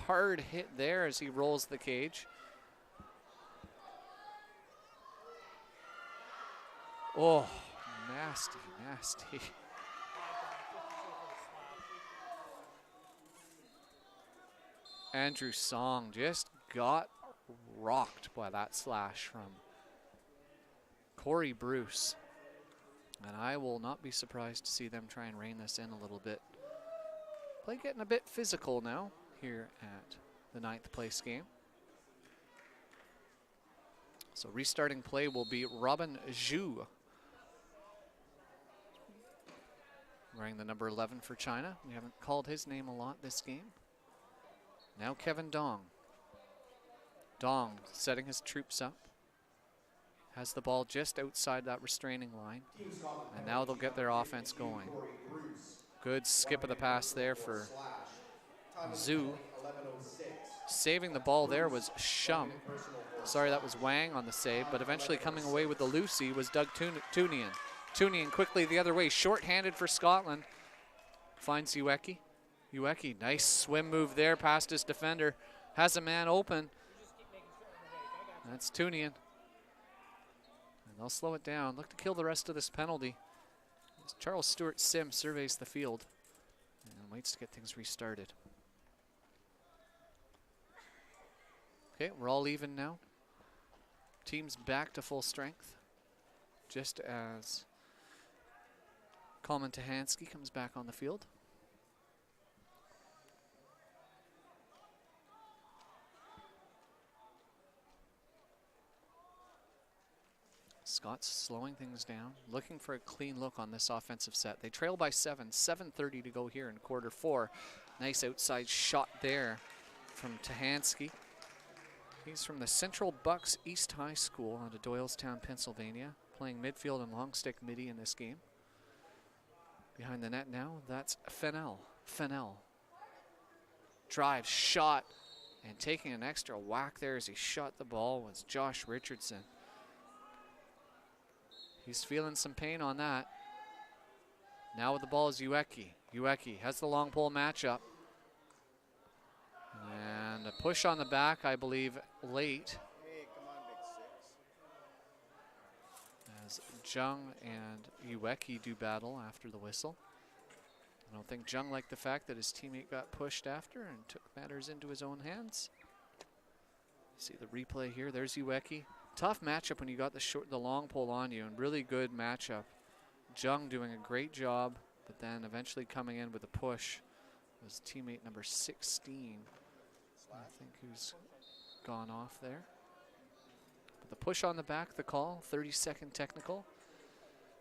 hard hit there as he rolls the cage. Oh, nasty, nasty. Andrew Song just got rocked by that slash from Corey Bruce. And I will not be surprised to see them try and rein this in a little bit. Play getting a bit physical now here at the 9th place game. So restarting play will be Robin Zhu, wearing the number 11 for China. We haven't called his name a lot this game. Now Kevin Dong. Dong setting his troops up. Has the ball just outside that restraining line. And now they'll get their offense going. Good skip of the pass there for Zhu. Saving the ball there was Shum. Sorry, that was Wang on the save, but eventually coming away with the Lucy was Doug Tunian. Tunian quickly the other way, short-handed for Scotland. Finds Ueki. Ueki, nice swim move there past his defender. Has a man open. That's Tunian. And they'll slow it down. Look to kill the rest of this penalty. As Charles Stewart Sim surveys the field and waits to get things restarted. Okay, we're all even now. Team's back to full strength. Just as Coleman Tahansky comes back on the field. Scott's slowing things down, looking for a clean look on this offensive set. They trail by 7, 7:30 to go here in quarter 4. Nice outside shot there from Tahansky. He's from the Central Bucks East High School out of Doylestown, Pennsylvania, playing midfield and long stick midi in this game. Behind the net now, that's Fennell. Fennell. Drive, shot, and taking an extra whack there as he shot the ball was Josh Richardson. He's feeling some pain on that. Now with the ball is Ueki. Ueki has the long pole matchup. And a push on the back, I believe, late. Hey, come on, big six. As Jung and Ueki do battle after the whistle. I don't think Jung liked the fact that his teammate got pushed after and took matters into his own hands. See the replay here. There's Ueki. Tough matchup when you got the long pole on you, and really good matchup. Jung doing a great job, but then eventually coming in with a push was teammate number 16. I think who's gone off there. But the push on the back, the call, 30-second technical.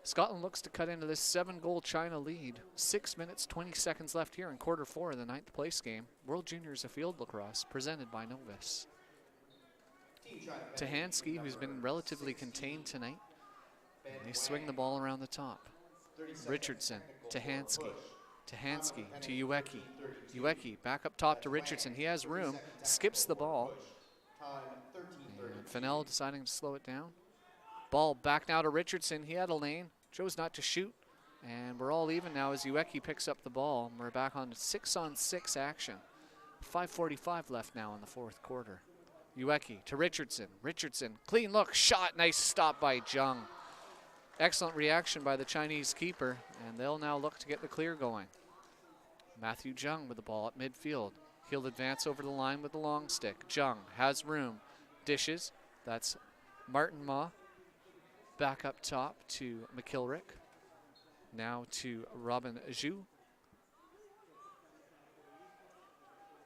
Scotland looks to cut into this 7-goal China lead. 6 minutes, 20 seconds left here in quarter 4 of the 9th place game. World Juniors of Field Lacrosse, presented by Novus. Tahansky, who's been relatively contained tonight. And they swing the ball around the top. Richardson, Tahansky. Tahansky to Ueki. Ueki back up top to Richardson. He has room, skips the ball. And Fennell deciding to slow it down. Ball back now to Richardson. He had a lane, chose not to shoot. And we're all even now as Ueki picks up the ball. We're back on 6-on-6 action. 5:45 left now in the 4th quarter. Ueki to Richardson. Richardson, clean look, shot, nice stop by Jung. Excellent reaction by the Chinese keeper, and they'll now look to get the clear going. Matthew Jung with the ball at midfield. He'll advance over the line with the long stick. Jung has room, dishes. That's Martin Ma back up top to McIlwrick. Now to Robin Zhu.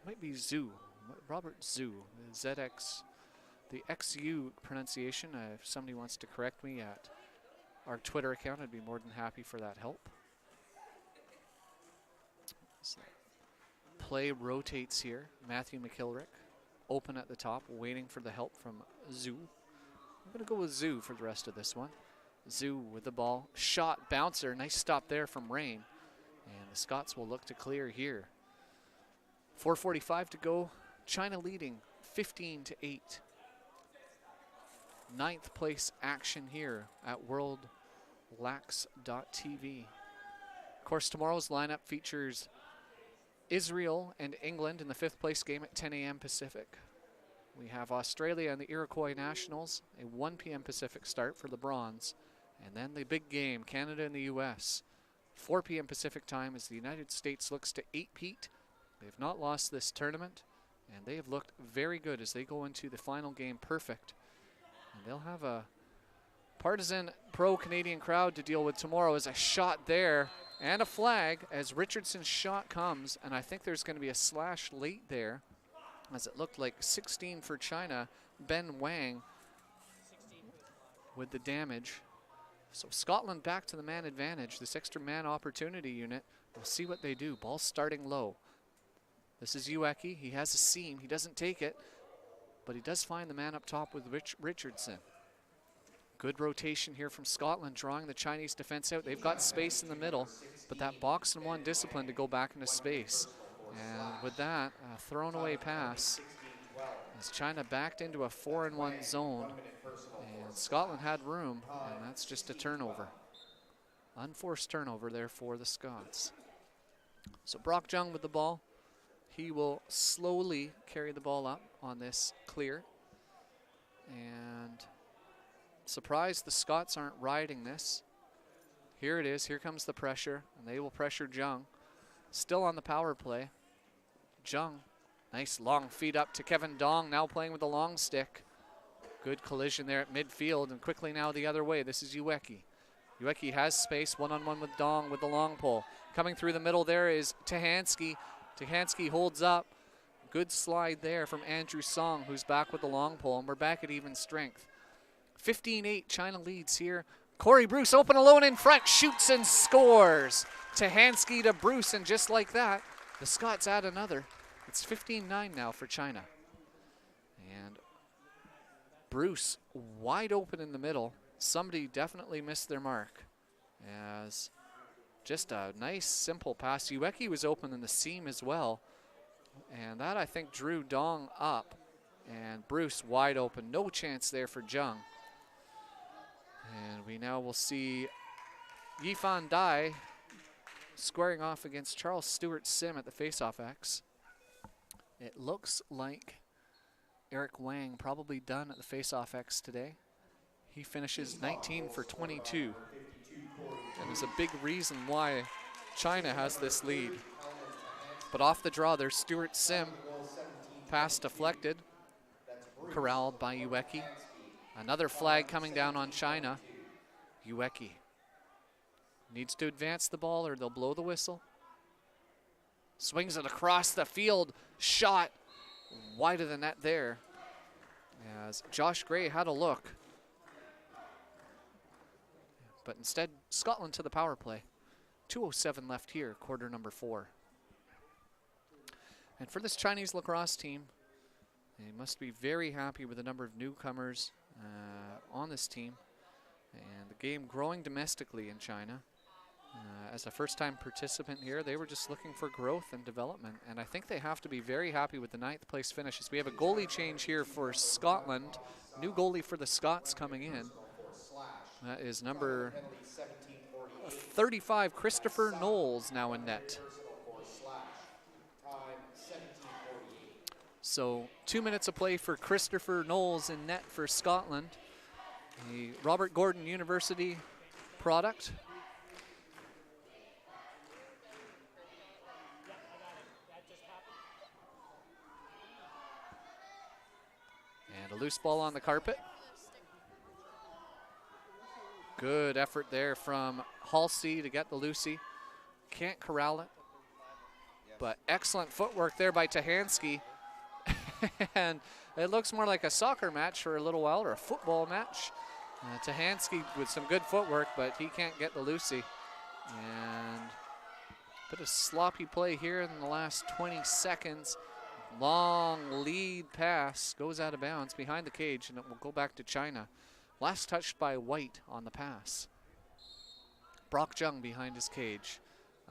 Might be Zhu. Robert Zhu. ZX. The XU pronunciation. If somebody wants to correct me at our Twitter account, I'd be more than happy for that help. So play rotates here. Matthew McIlwrick open at the top, waiting for the help from Zhu. I'm going to go with Zhu for the rest of this one. Zhu with the ball. Shot, bouncer. Nice stop there from Rain. And the Scots will look to clear here. 4:45 to go. China leading 15-8. 9th place action here at worldlax.tv. Of course, tomorrow's lineup features Israel and England in the 5th place game at 10 a.m. Pacific. We have Australia and the Iroquois Nationals, a 1 p.m. Pacific start for the bronze. And then the big game, Canada and the U.S. 4 p.m. Pacific time as the United States looks to 8-peat. They have not lost this tournament, and they have looked very good as they go into the final game perfect. And they'll have a partisan pro-Canadian crowd to deal with tomorrow. As a shot there and a flag as Richardson's shot comes, and I think there's going to be a slash late there as it looked like 16 for China. Ben Wang with the damage. So Scotland back to the man advantage. This extra man opportunity unit. We'll see what they do. Ball starting low. This is Ueki. He has a seam. He doesn't take it, but he does find the man up top with Richardson. Good rotation here from Scotland, drawing the Chinese defense out. They've got space in the middle, but that box and one discipline to go back into space. And with that, a thrown away pass as China backed into a 4-in-1 zone. And Scotland had room, and that's just a turnover. Unforced turnover there for the Scots. So Brock Jung with the ball. He will slowly carry the ball up on this clear. And surprised the Scots aren't riding this. Here it is. Here comes the pressure, and they will pressure Jung. Still on the power play. Jung, nice long feed up to Kevin Dong, now playing with the long stick. Good collision there at midfield, and quickly now the other way. This is Ueki. Ueki has space, one-on-one with Dong with the long pole. Coming through the middle there is Tahansky. Tahansky holds up. Good slide there from Andrew Song, who's back with the long pole, and we're back at even strength. 15-8, China leads here. Corey Bruce open alone in front, shoots and scores. Tahansky to Bruce, and just like that, the Scots add another. It's 15-9 now for China. And Bruce wide open in the middle. Somebody definitely missed their mark. As just a nice, simple pass. Ueki was open in the seam as well. And that, I think, drew Dong up. And Bruce wide open. No chance there for Jung. And we now will see Yifan Dai squaring off against Charles Stewart Sim at the faceoff X. It looks like Eric Wang probably done at the faceoff X today. He finishes 19 for 22. And there's a big reason why China has this lead. But off the draw, there's Stewart Sim. Pass deflected. Corralled by Ueki. Another flag coming down on China. Ueki needs to advance the ball or they'll blow the whistle. Swings it across the field. Shot wide of the net there. As Josh Gray had a look. But instead, Scotland to the power play. 2:07 left here, quarter number 4. And for this Chinese lacrosse team, they must be very happy with the number of newcomers on this team. And the game growing domestically in China. As a first-time participant here, they were just looking for growth and development. And I think they have to be very happy with the 9th place finishes. We have a goalie change here for Scotland. New goalie for the Scots coming in. That is number 35, Christopher Knowles, now in net. So 2 minutes of play for Christopher Knowles in net for Scotland. The Robert Gordon University product. And a loose ball on the carpet. Good effort there from Halsey to get the Lucy. Can't corral it. But excellent footwork there by Tahansky. And it looks more like a soccer match for a little while, or a football match. Tahansky with some good footwork, but he can't get the Lucy. And a bit of sloppy play here in the last 20 seconds. Long lead pass goes out of bounds behind the cage, and it will go back to China. Last touched by White on the pass. Brock Jung behind his cage.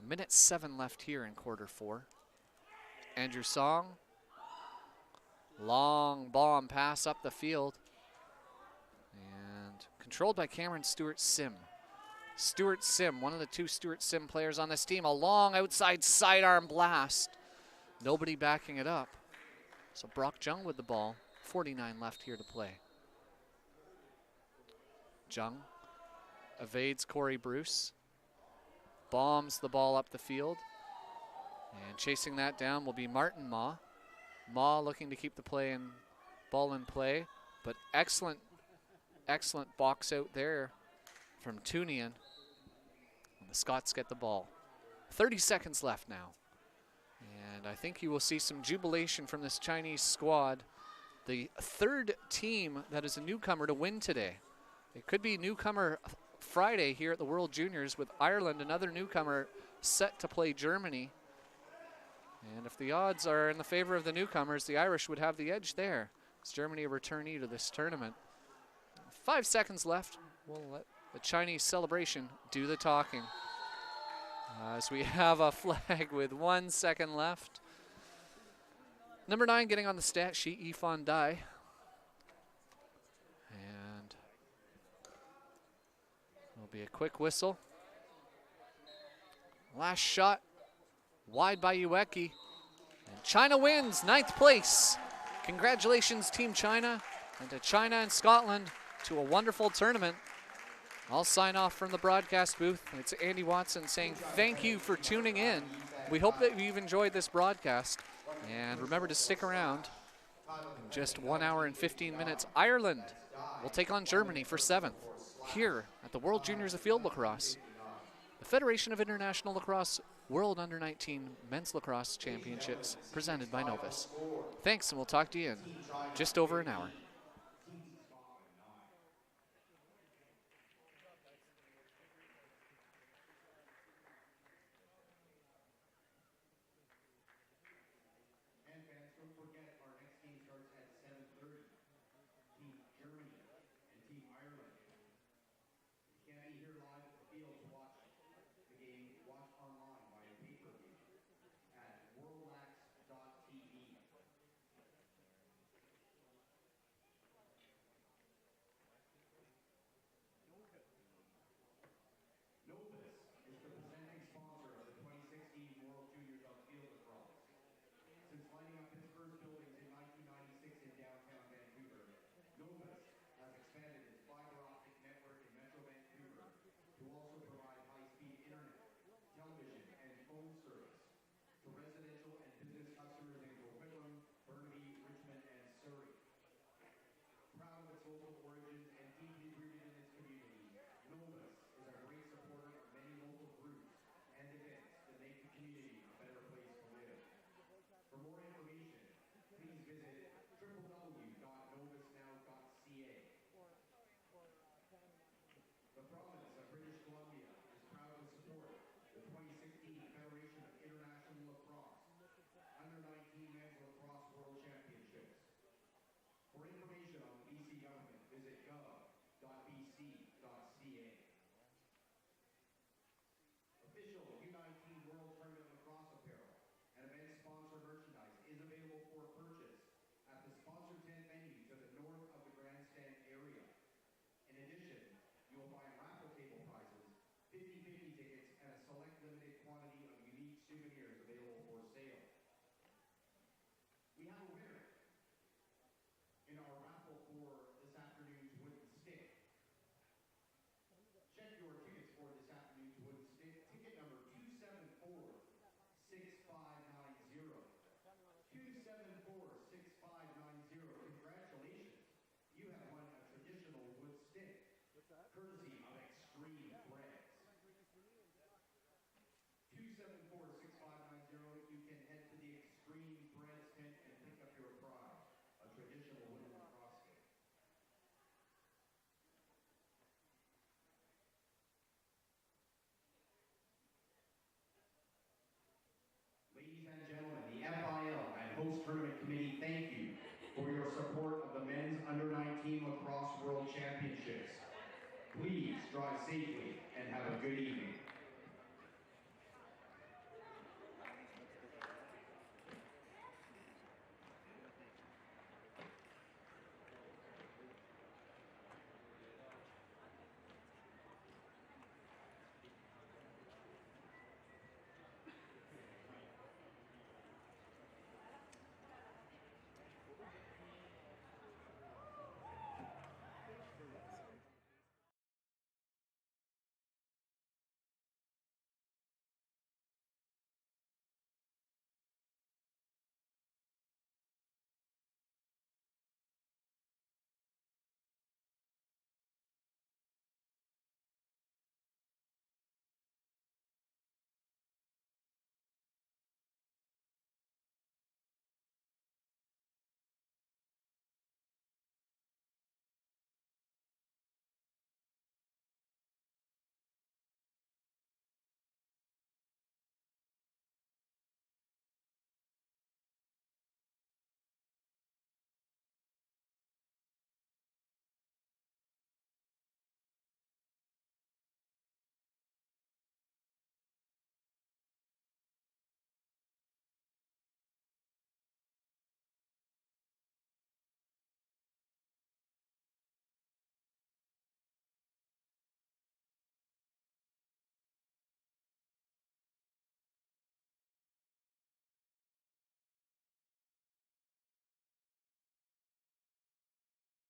1:07 left here in quarter 4. Andrew Song. Long bomb pass up the field. And controlled by Cameron Stewart-Sim. Stewart-Sim, one of the 2 Stewart-Sim players on this team. A long outside sidearm blast. Nobody backing it up. So Brock Jung with the ball. 49 left here to play. Jung evades Corey Bruce. Bombs the ball up the field. And chasing that down will be Martin Ma. Ma looking to keep the ball in play. But excellent box out there from Tunian. And the Scots get the ball. 30 seconds left now. And I think you will see some jubilation from this Chinese squad. The 3rd team that is a newcomer to win today. It could be newcomer Friday here at the World Juniors, with Ireland, another newcomer, set to play Germany. And if the odds are in the favor of the newcomers, the Irish would have the edge there. It's Germany a returnee to this tournament. 5 seconds left. We'll let the Chinese celebration do the talking. As we have a flag with 1 second left. Number 9 getting on the stat sheet, Yifan Dai. And there'll be a quick whistle. Last shot, wide by Ueki. And China wins, 9th place. Congratulations, Team China, and to China and Scotland to a wonderful tournament. I'll sign off from the broadcast booth. It's Andy Watson saying thank you for tuning in. We hope that you've enjoyed this broadcast. And remember to stick around. In just 1 hour and 15 minutes, Ireland will take on Germany for 7th here at the World Juniors of Field Lacrosse. The Federation of International Lacrosse World Under-19 Men's Lacrosse Championships presented by Novus. Thanks, and we'll talk to you in just over an hour. Since lighting up its first buildings in 1996 in downtown Vancouver, Novus has expanded its fiber optic network in Metro Vancouver to also provide high-speed internet, television, and phone service to residential and business customers in Coquitlam, Burnaby, Richmond, and Surrey. Proud of its local origins and deeply rooted in its community, Novus is a great supporter of many local groups and events that make the community a better place to live. For more information, please visit www.novusnow.ca. The province of British Columbia is proud to support the 2016 Federation of International Lacrosse Under-19 Men's Lacrosse World Championships. For information on the BC government, visit gov.bc.ca. Official U19 World Tournament Lacrosse apparel and event sponsor merchandise is available for purchase at the sponsor tent menu to the north of the grandstand area. In addition, you will find raffle table prizes, 50/50 tickets, and a select limited quantity of unique souvenirs available for sale. We have a winner in our raffle for this afternoon's wooden stick. Check your tickets for this afternoon's wooden stick. Ticket number 274-6590. 274-6590. Congratulations. You have won a traditional wood stick. Courtesy of post-tournament committee thank you for your support of the men's under-19 lacrosse world championships. Please drive safely and have a good evening.